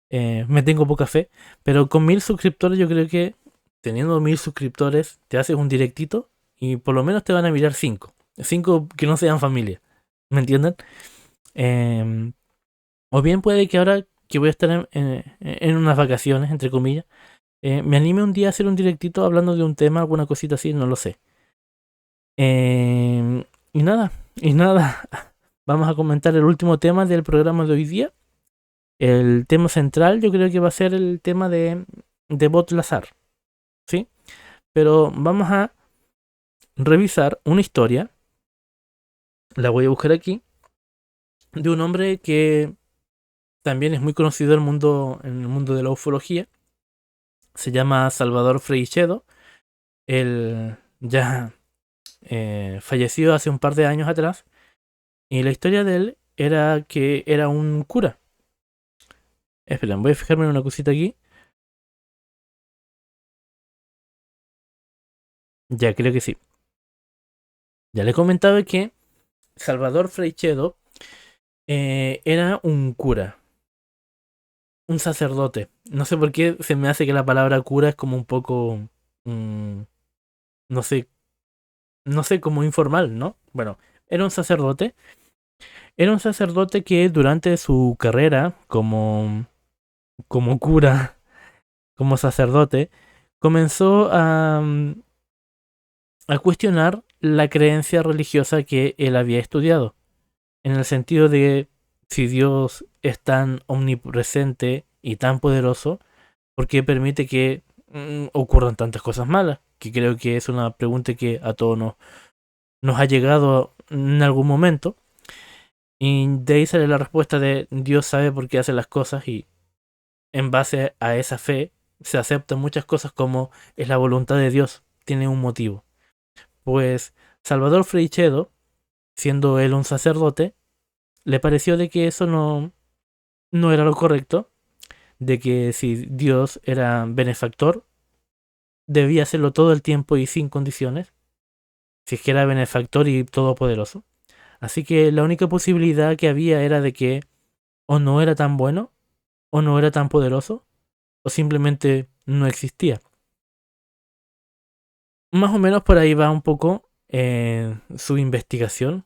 Me tengo poca fe, pero con 1000 suscriptores yo creo que teniendo 1000 suscriptores te haces un directito y por lo menos te van a mirar 5 que no sean familia, ¿me entienden? Em, o bien puede que ahora que voy a estar en unas vacaciones, entre comillas, me anime un día a hacer un directito hablando de un tema, alguna cosita así, no lo sé. Y nada, y nada, vamos a comentar el último tema del programa de hoy día. El tema central yo creo que va a ser el tema de Bob Lazar, ¿sí? Pero vamos a revisar una historia, la voy a buscar aquí, de un hombre que también es muy conocido en el mundo de la ufología, Se llama Salvador Freixedo. Él ya falleció hace un par de años atrás. Y la historia de él era que era un cura. Esperen, voy a fijarme en una cosita aquí. Ya creo que sí. Ya le comentaba que Salvador Freixedo era un cura, un sacerdote. No sé por qué se me hace que la palabra cura es como un poco, mm, no sé, no sé, como informal, ¿no? Bueno, era un sacerdote. Era un sacerdote que durante su carrera como cura, como sacerdote, comenzó a cuestionar la creencia religiosa que él había estudiado. En el sentido de si Dios es tan omnipresente y tan poderoso, ¿por qué permite que ocurran tantas cosas malas? Que creo que es una pregunta que a todos nos ha llegado en algún momento. Y de ahí sale la respuesta de Dios sabe por qué hace las cosas y en base a esa fe se aceptan muchas cosas como es la voluntad de Dios, tiene un motivo. Pues Salvador Freixedo, siendo él un sacerdote, le pareció de que eso no era lo correcto, de que si Dios era benefactor, debía hacerlo todo el tiempo y sin condiciones, si es que era benefactor y todopoderoso. Así que la única posibilidad que había era de que o no era tan bueno, o no era tan poderoso, o simplemente no existía. Más o menos por ahí va un poco su investigación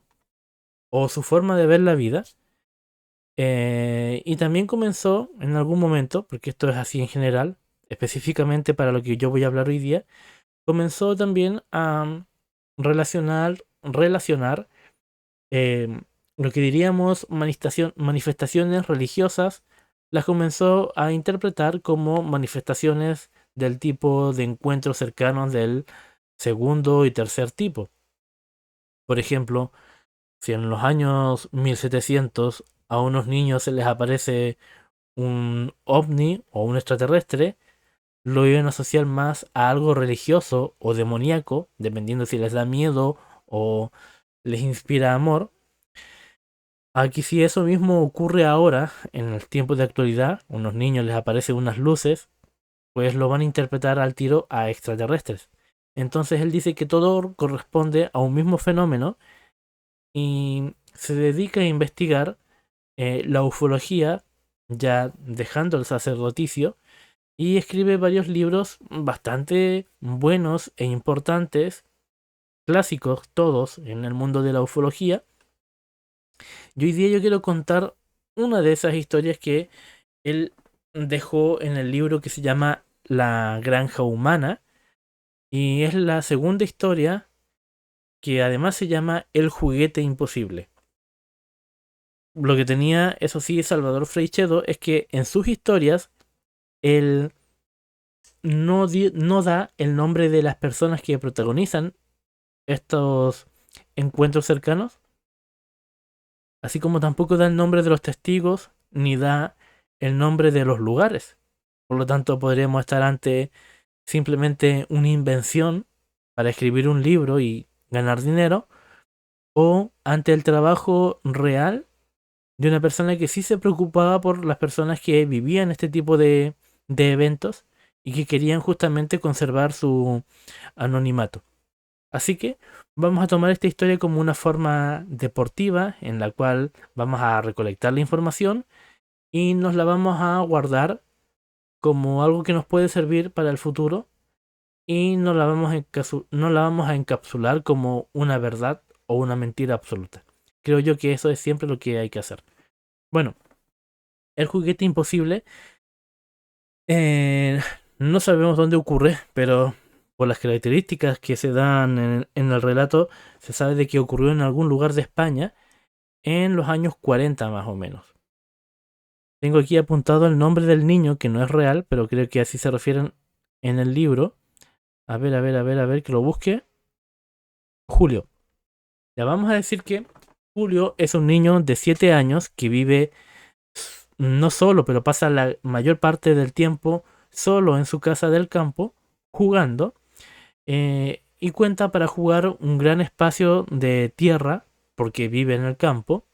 o su forma de ver la vida. Y también comenzó en algún momento, porque esto es así en general, específicamente para lo que yo voy a hablar hoy día, comenzó también a relacionar lo que diríamos manifestaciones religiosas, las comenzó a interpretar como manifestaciones del tipo de encuentros cercanos del segundo y tercer tipo. Por ejemplo, si en los años 1700 a unos niños se les aparece un ovni o un extraterrestre, lo iban a asociar más a algo religioso o demoníaco, dependiendo si les da miedo o les inspira amor. Aquí si eso mismo ocurre ahora, en el tiempo de actualidad, unos niños les aparecen unas luces, pues lo van a interpretar al tiro a extraterrestres. Entonces él dice que todo corresponde a un mismo fenómeno y se dedica a investigar la ufología, ya dejando el sacerdoticio, y escribe varios libros bastante buenos e importantes, clásicos todos en el mundo de la ufología. Y hoy día yo quiero contar una de esas historias que él dejó en el libro que se llama La Granja Humana, y es la segunda historia que además se llama El Juguete Imposible. Lo que tenía, eso sí, Salvador Freixedo es que en sus historias él no da el nombre de las personas que protagonizan estos encuentros cercanos, así como tampoco da el nombre de los testigos ni da el nombre de los lugares. Por lo tanto, podríamos estar ante simplemente una invención para escribir un libro y ganar dinero, o ante el trabajo real de una persona que sí se preocupaba por las personas que vivían este tipo de eventos y que querían justamente conservar su anonimato. Así que vamos a tomar esta historia como una forma deportiva en la cual vamos a recolectar la información y nos la vamos a guardar como algo que nos puede servir para el futuro y no la vamos a encapsular como una verdad o una mentira absoluta. Creo yo que eso es siempre lo que hay que hacer. Bueno, el juguete imposible, eh, no sabemos dónde ocurre, pero por las características que se dan en el relato, se sabe de que ocurrió en algún lugar de España en los años 40 más o menos. Tengo aquí apuntado el nombre del niño, que no es real, pero creo que así se refieren en el libro. A ver, que lo busque. Julio. Ya vamos a decir que Julio es un niño de 7 años que vive no solo, pero pasa la mayor parte del tiempo solo en su casa del campo jugando, y cuenta para jugar un gran espacio de tierra porque vive en el campo.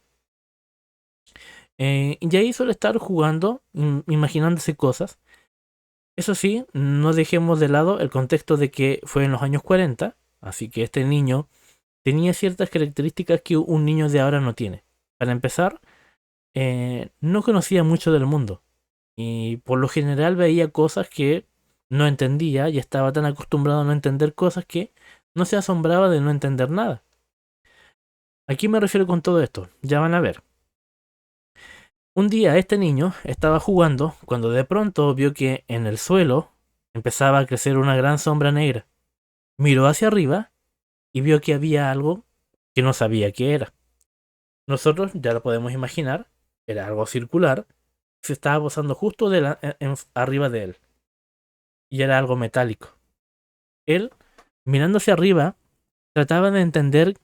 Y ahí suele estar jugando, imaginándose cosas. Eso sí, no dejemos de lado el contexto de que fue en los años 40, así que este niño tenía ciertas características que un niño de ahora no tiene. Para empezar, no conocía mucho del mundo y por lo general veía cosas que no entendía y estaba tan acostumbrado a no entender cosas que no se asombraba de no entender nada. ¿A qué me refiero con todo esto? Ya van a ver. Un día este niño estaba jugando cuando de pronto vio que en el suelo empezaba a crecer una gran sombra negra. Miró hacia arriba y vio que había algo que no sabía qué era. Nosotros ya lo podemos imaginar, era algo circular, se estaba posando justo arriba de él. Y era algo metálico. Él, mirando hacia arriba, trataba de entender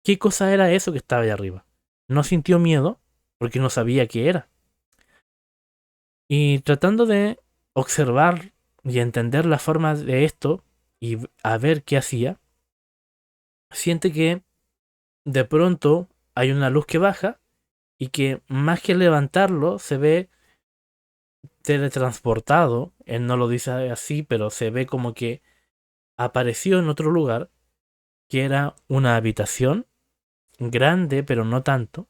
qué cosa era eso que estaba ahí arriba. No sintió miedo porque no sabía qué era. Y tratando de observar y entender la forma de esto y a ver qué hacía, siente que de pronto hay una luz que baja y que más que levantarlo se ve teletransportado. Él no lo dice así, pero se ve como que apareció en otro lugar, que era una habitación grande, pero no tanto,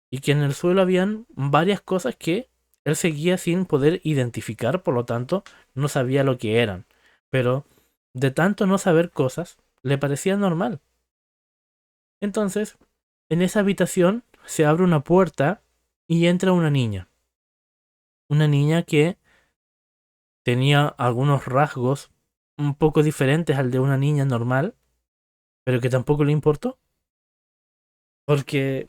y que en el suelo habían varias cosas que él seguía sin poder identificar, por lo tanto no sabía lo que eran. Pero de tanto no saber cosas, le parecía normal. Entonces, en esa habitación se abre una puerta y entra una niña. Una niña que tenía algunos rasgos un poco diferentes al de una niña normal, pero que tampoco le importó. Porque,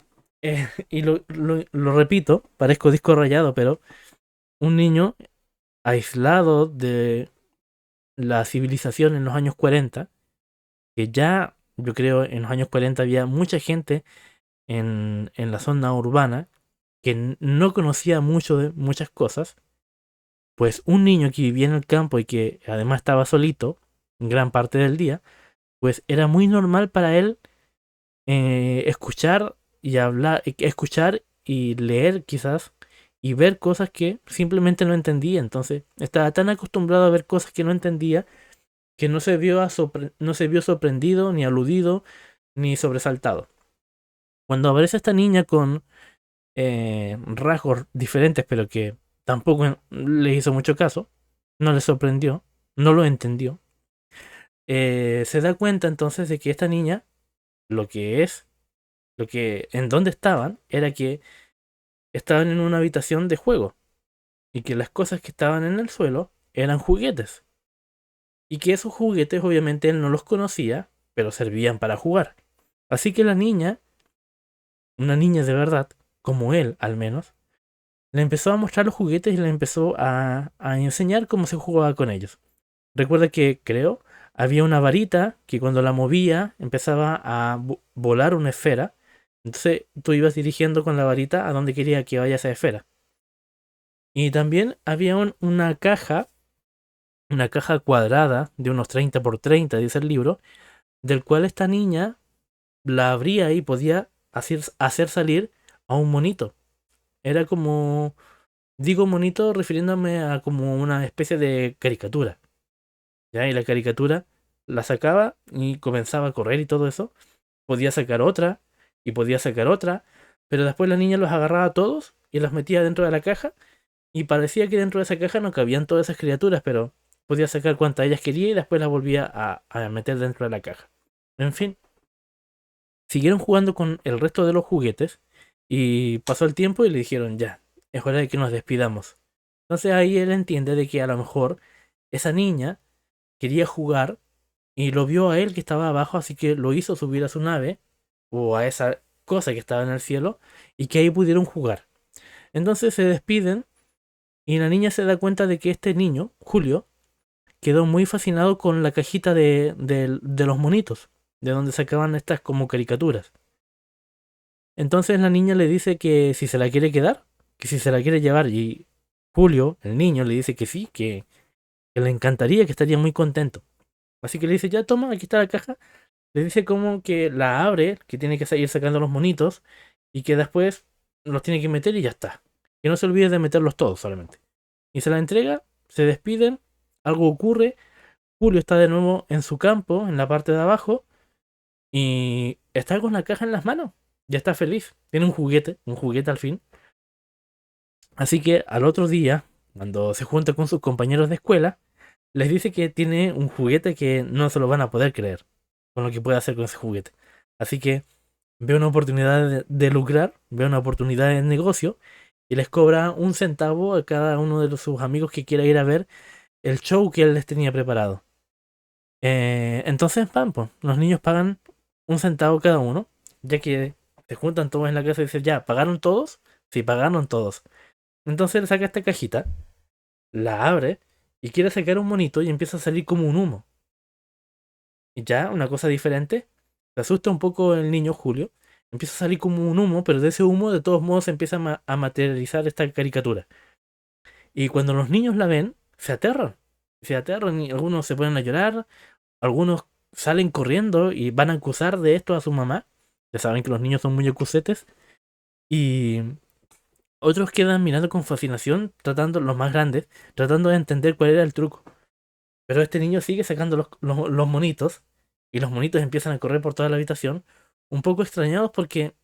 y lo repito, parezco disco rayado, pero un niño aislado de la civilización en los años 40, que ya yo creo en los años 40 había mucha gente en la zona urbana que no conocía mucho de muchas cosas, pues un niño que vivía en el campo y que además estaba solito gran parte del día, pues era muy normal para él escuchar y hablar, escuchar y leer quizás y ver cosas que simplemente no entendía. Entonces estaba tan acostumbrado a ver cosas que no entendía que no se vio sorprendido, ni aludido, ni sobresaltado. Cuando aparece esta niña con rasgos diferentes, pero que tampoco le hizo mucho caso, no le sorprendió, no lo entendió, se da cuenta entonces de que esta niña, lo que es, en donde estaban, era que estaban en una habitación de juego y que las cosas que estaban en el suelo eran juguetes. Y que esos juguetes obviamente él no los conocía, pero servían para jugar. Así que la niña, una niña de verdad, como él al menos, le empezó a mostrar los juguetes y le empezó a enseñar cómo se jugaba con ellos. Recuerda que, creo, había una varita que cuando la movía empezaba a volar una esfera. Entonces tú ibas dirigiendo con la varita a donde quería que vaya esa esfera. Y también había una caja cuadrada de unos 30 por 30, dice el libro, del cual esta niña la abría y podía hacer salir a un monito. Era como, digo monito refiriéndome a como una especie de caricatura. ¿Ya? Y la caricatura la sacaba y comenzaba a correr y todo eso. Podía sacar otra y podía sacar otra, pero después la niña los agarraba a todos y los metía dentro de la caja y parecía que dentro de esa caja no cabían todas esas criaturas, pero podía sacar cuantas ellas quería y después las volvía a meter dentro de la caja. En fin, siguieron jugando con el resto de los juguetes y pasó el tiempo y le dijeron ya, es hora de que nos despidamos. Entonces ahí él entiende de que a lo mejor esa niña quería jugar y lo vio a él que estaba abajo, así que lo hizo subir a su nave o a esa cosa que estaba en el cielo y que ahí pudieron jugar. Entonces se despiden y la niña se da cuenta de que este niño, Julio, quedó muy fascinado con la cajita de los monitos, de donde sacaban estas como caricaturas. Entonces la niña le dice que si se la quiere quedar, que si se la quiere llevar, y Julio, el niño, le dice que sí, que le encantaría, que estaría muy contento. Así que le dice, ya toma, aquí está la caja. Le dice como que la abre, que tiene que seguir sacando los monitos y que después los tiene que meter y ya está. Que no se olvide de meterlos todos solamente. Y se la entrega, se despiden, algo ocurre, Julio está de nuevo en su campo, en la parte de abajo, y está con la caja en las manos. Ya está feliz. Tiene un juguete al fin. Así que al otro día, cuando se junta con sus compañeros de escuela, les dice que tiene un juguete que no se lo van a poder creer con lo que puede hacer con ese juguete. Así que ve una oportunidad de lucrar, ve una oportunidad de negocio y les cobra 1 centavo a cada uno de sus amigos que quiera ir a ver el show que él les tenía preparado. Entonces, pam, pues, los niños pagan 1 centavo cada uno, ya que se juntan todos en la casa y dicen, ya, ¿pagaron todos? Sí, pagaron todos. Entonces le saca esta cajita, la abre y quiere sacar un monito y empieza a salir como un humo. Y ya, una cosa diferente, se asusta un poco el niño Julio, empieza a salir como un humo, pero de ese humo de todos modos se empieza a materializar esta caricatura. Y cuando los niños la ven, se aterran y algunos se ponen a llorar, algunos salen corriendo y van a acusar de esto a su mamá. Ya saben que los niños son muy acusetes. Y otros quedan mirando con fascinación, tratando, los más grandes, tratando de entender cuál era el truco. Pero este niño sigue sacando los monitos y los monitos empiezan a correr por toda la habitación, un poco extrañados porque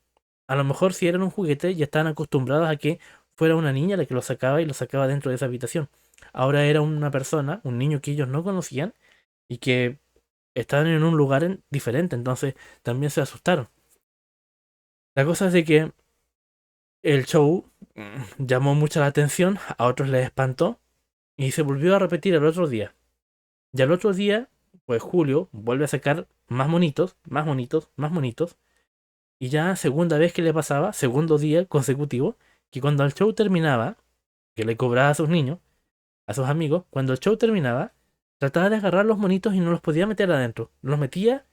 a lo mejor si eran un juguete ya estaban acostumbrados a que fuera una niña la que lo sacaba y lo sacaba dentro de esa habitación. Ahora era una persona, un niño que ellos no conocían y que estaban en un lugar diferente, entonces también se asustaron. La cosa es de que el show llamó mucha la atención, a otros les espantó y se volvió a repetir el otro día. Y al otro día, pues Julio vuelve a sacar más monitos, más monitos, más monitos. Y ya segunda vez que le pasaba, segundo día consecutivo, que cuando el show terminaba, que le cobraba a sus niños, a sus amigos, cuando el show terminaba, trataba de agarrar los monitos y no los podía meter adentro. Los metía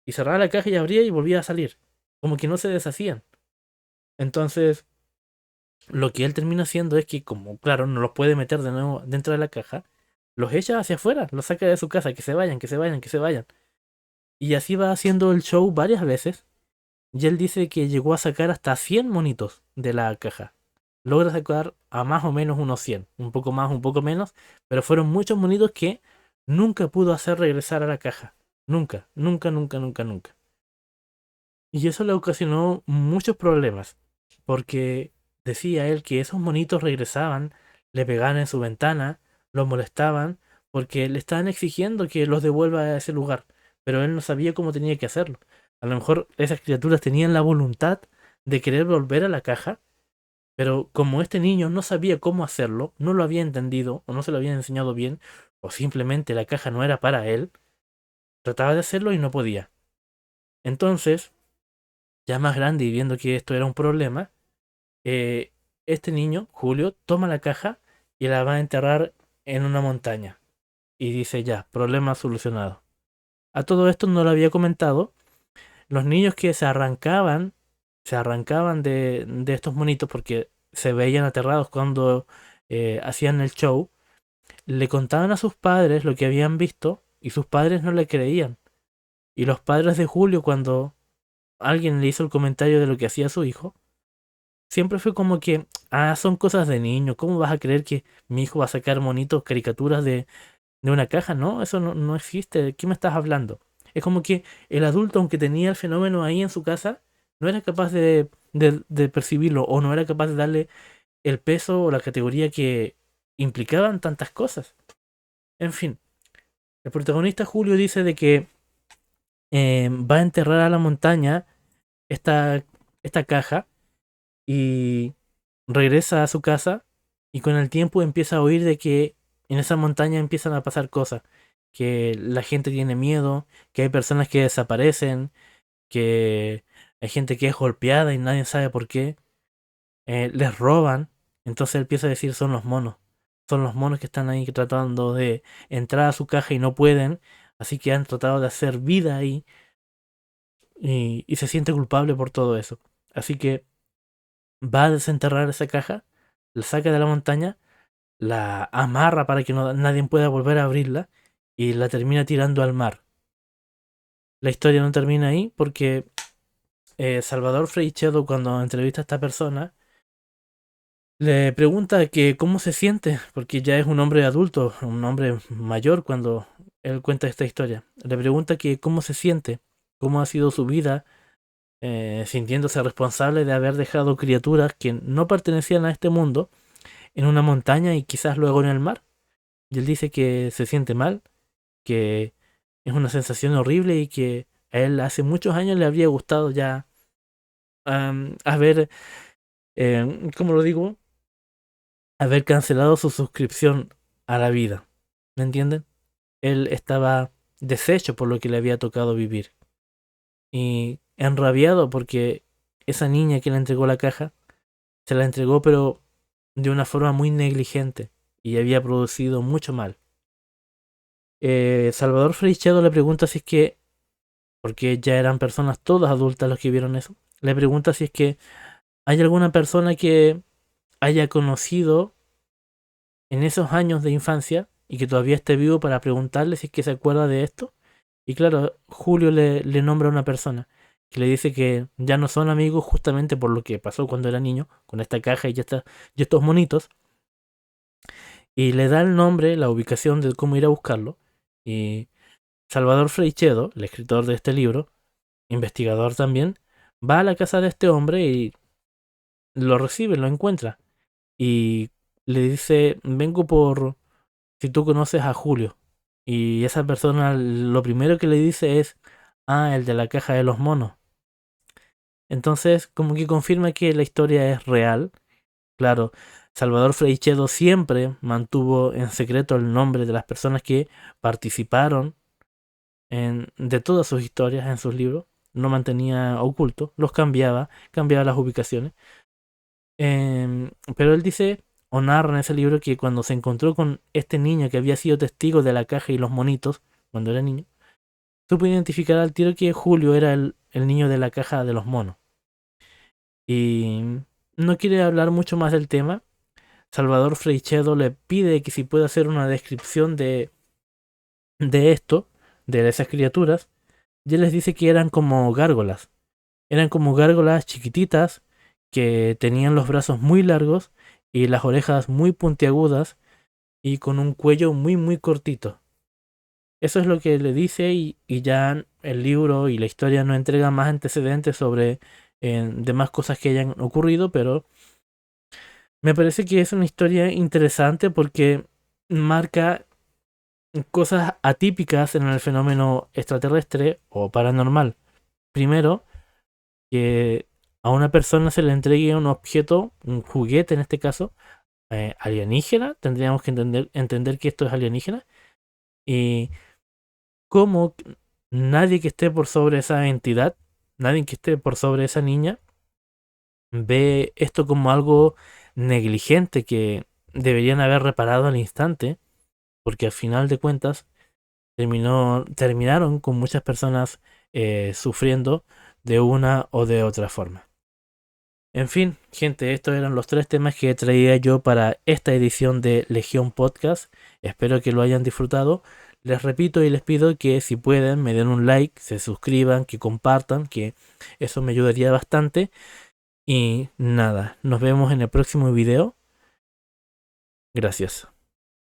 y cerraba la caja y abría y volvía a salir. Como que no se deshacían. Entonces, lo que él termina haciendo es que, como claro, no los puede meter de nuevo dentro de la caja, los echa hacia afuera, los saca de su casa, que se vayan, que se vayan, que se vayan. Y así va haciendo el show varias veces. Y él dice que llegó a sacar hasta 100 monitos de la caja. Logra sacar a más o menos unos 100, un poco más, un poco menos, pero fueron muchos monitos que nunca pudo hacer regresar a la caja. Nunca, nunca, nunca, nunca, nunca. Y eso le ocasionó muchos problemas, porque decía él que esos monitos regresaban, le pegaban en su ventana, lo molestaban, porque le estaban exigiendo que los devuelva a ese lugar, pero él no sabía cómo tenía que hacerlo. A lo mejor esas criaturas tenían la voluntad de querer volver a la caja, pero como este niño no sabía cómo hacerlo, no lo había entendido o no se lo había enseñado bien, o simplemente la caja no era para él, trataba de hacerlo y no podía. Entonces, ya más grande y viendo que esto era un problema, eh, este niño, Julio, toma la caja y la va a enterrar en una montaña. Y dice ya, problema solucionado. A todo esto no lo había comentado. Los niños que se arrancaban de estos monitos porque se veían aterrados cuando hacían el show, le contaban a sus padres lo que habían visto y sus padres no le creían. Y los padres de Julio, cuando alguien le hizo el comentario de lo que hacía su hijo, siempre fue como que, son cosas de niño, ¿cómo vas a creer que mi hijo va a sacar monitos, caricaturas de una caja? No, eso no, no existe, ¿de qué me estás hablando? Es como que el adulto, aunque tenía el fenómeno ahí en su casa, no era capaz de percibirlo o no era capaz de darle el peso o la categoría que implicaban tantas cosas. En fin, el protagonista Julio dice de que va a enterrar a la montaña esta, esta caja y regresa a su casa y con el tiempo empieza a oír de que en esa montaña empiezan a pasar cosas, que la gente tiene miedo, que hay personas que desaparecen, que hay gente que es golpeada y nadie sabe por qué, les roban, entonces él empieza a decir son los monos que están ahí tratando de entrar a su caja y no pueden, así que han tratado de hacer vida ahí y se siente culpable por todo eso. Así que va a desenterrar esa caja, la saca de la montaña, la amarra para que nadie pueda volver a abrirla y la termina tirando al mar. La historia no termina ahí porque Salvador Freixedo, cuando entrevista a esta persona, le pregunta que cómo se siente, porque ya es un hombre adulto, un hombre mayor cuando él cuenta esta historia. Le pregunta que cómo se siente, cómo ha sido su vida, sintiéndose responsable de haber dejado criaturas que no pertenecían a este mundo en una montaña y quizás luego en el mar. Y él dice que se siente mal, que es una sensación horrible y que a él hace muchos años le habría gustado ya haber, ¿cómo lo digo? Haber cancelado su suscripción a la vida. ¿Me entienden? Él estaba deshecho por lo que le había tocado vivir. Y enrabiado porque esa niña que le entregó la caja, se la entregó pero de una forma muy negligente y había producido mucho mal. Salvador Freixedo le pregunta si es que, porque ya eran personas todas adultas los que vieron eso, le pregunta si es que hay alguna persona que haya conocido en esos años de infancia y que todavía esté vivo para preguntarle si es que se acuerda de esto. Y claro, Julio le nombra a una persona que le dice que ya no son amigos justamente por lo que pasó cuando era niño, con esta caja y estos monitos. Y le da el nombre, la ubicación de cómo ir a buscarlo. Y Salvador Freixedo, el escritor de este libro, investigador también, va a la casa de este hombre y lo recibe, lo encuentra. Y le dice, vengo por si tú conoces a Julio. Y esa persona lo primero que le dice es, ah, el de la caja de los monos. Entonces, como que confirma que la historia es real. Claro, Salvador Freixedo siempre mantuvo en secreto el nombre de las personas que participaron de todas sus historias en sus libros. No mantenía oculto, los cambiaba las ubicaciones. Pero él dice, o narra en ese libro, que cuando se encontró con este niño que había sido testigo de la caja y los monitos, cuando era niño, supo identificar al tiro que Julio era el niño de la caja de los monos. Y no quiere hablar mucho más del tema. Salvador Freixedo le pide que si puede hacer una descripción de esto, de esas criaturas, y él les dice que eran como gárgolas. Eran como gárgolas chiquititas que tenían los brazos muy largos y las orejas muy puntiagudas y con un cuello muy muy cortito. Eso es lo que le dice y ya el libro y la historia no entrega más antecedentes sobre demás cosas que hayan ocurrido, pero me parece que es una historia interesante porque marca cosas atípicas en el fenómeno extraterrestre o paranormal. Primero, que a una persona se le entregue un objeto, un juguete en este caso, alienígena, tendríamos que entender que esto es alienígena, y cómo nadie que esté por sobre esa entidad, nadie que esté por sobre esa niña, ve esto como algo negligente que deberían haber reparado al instante, porque al final de cuentas terminaron con muchas personas sufriendo de una o de otra forma. En fin, gente, estos eran los 3 temas que traía yo para esta edición de Legión Podcast. Espero que lo hayan disfrutado. Les repito y les pido que si pueden me den un like, se suscriban, que compartan, que eso me ayudaría bastante. Y nada, nos vemos en el próximo video. Gracias.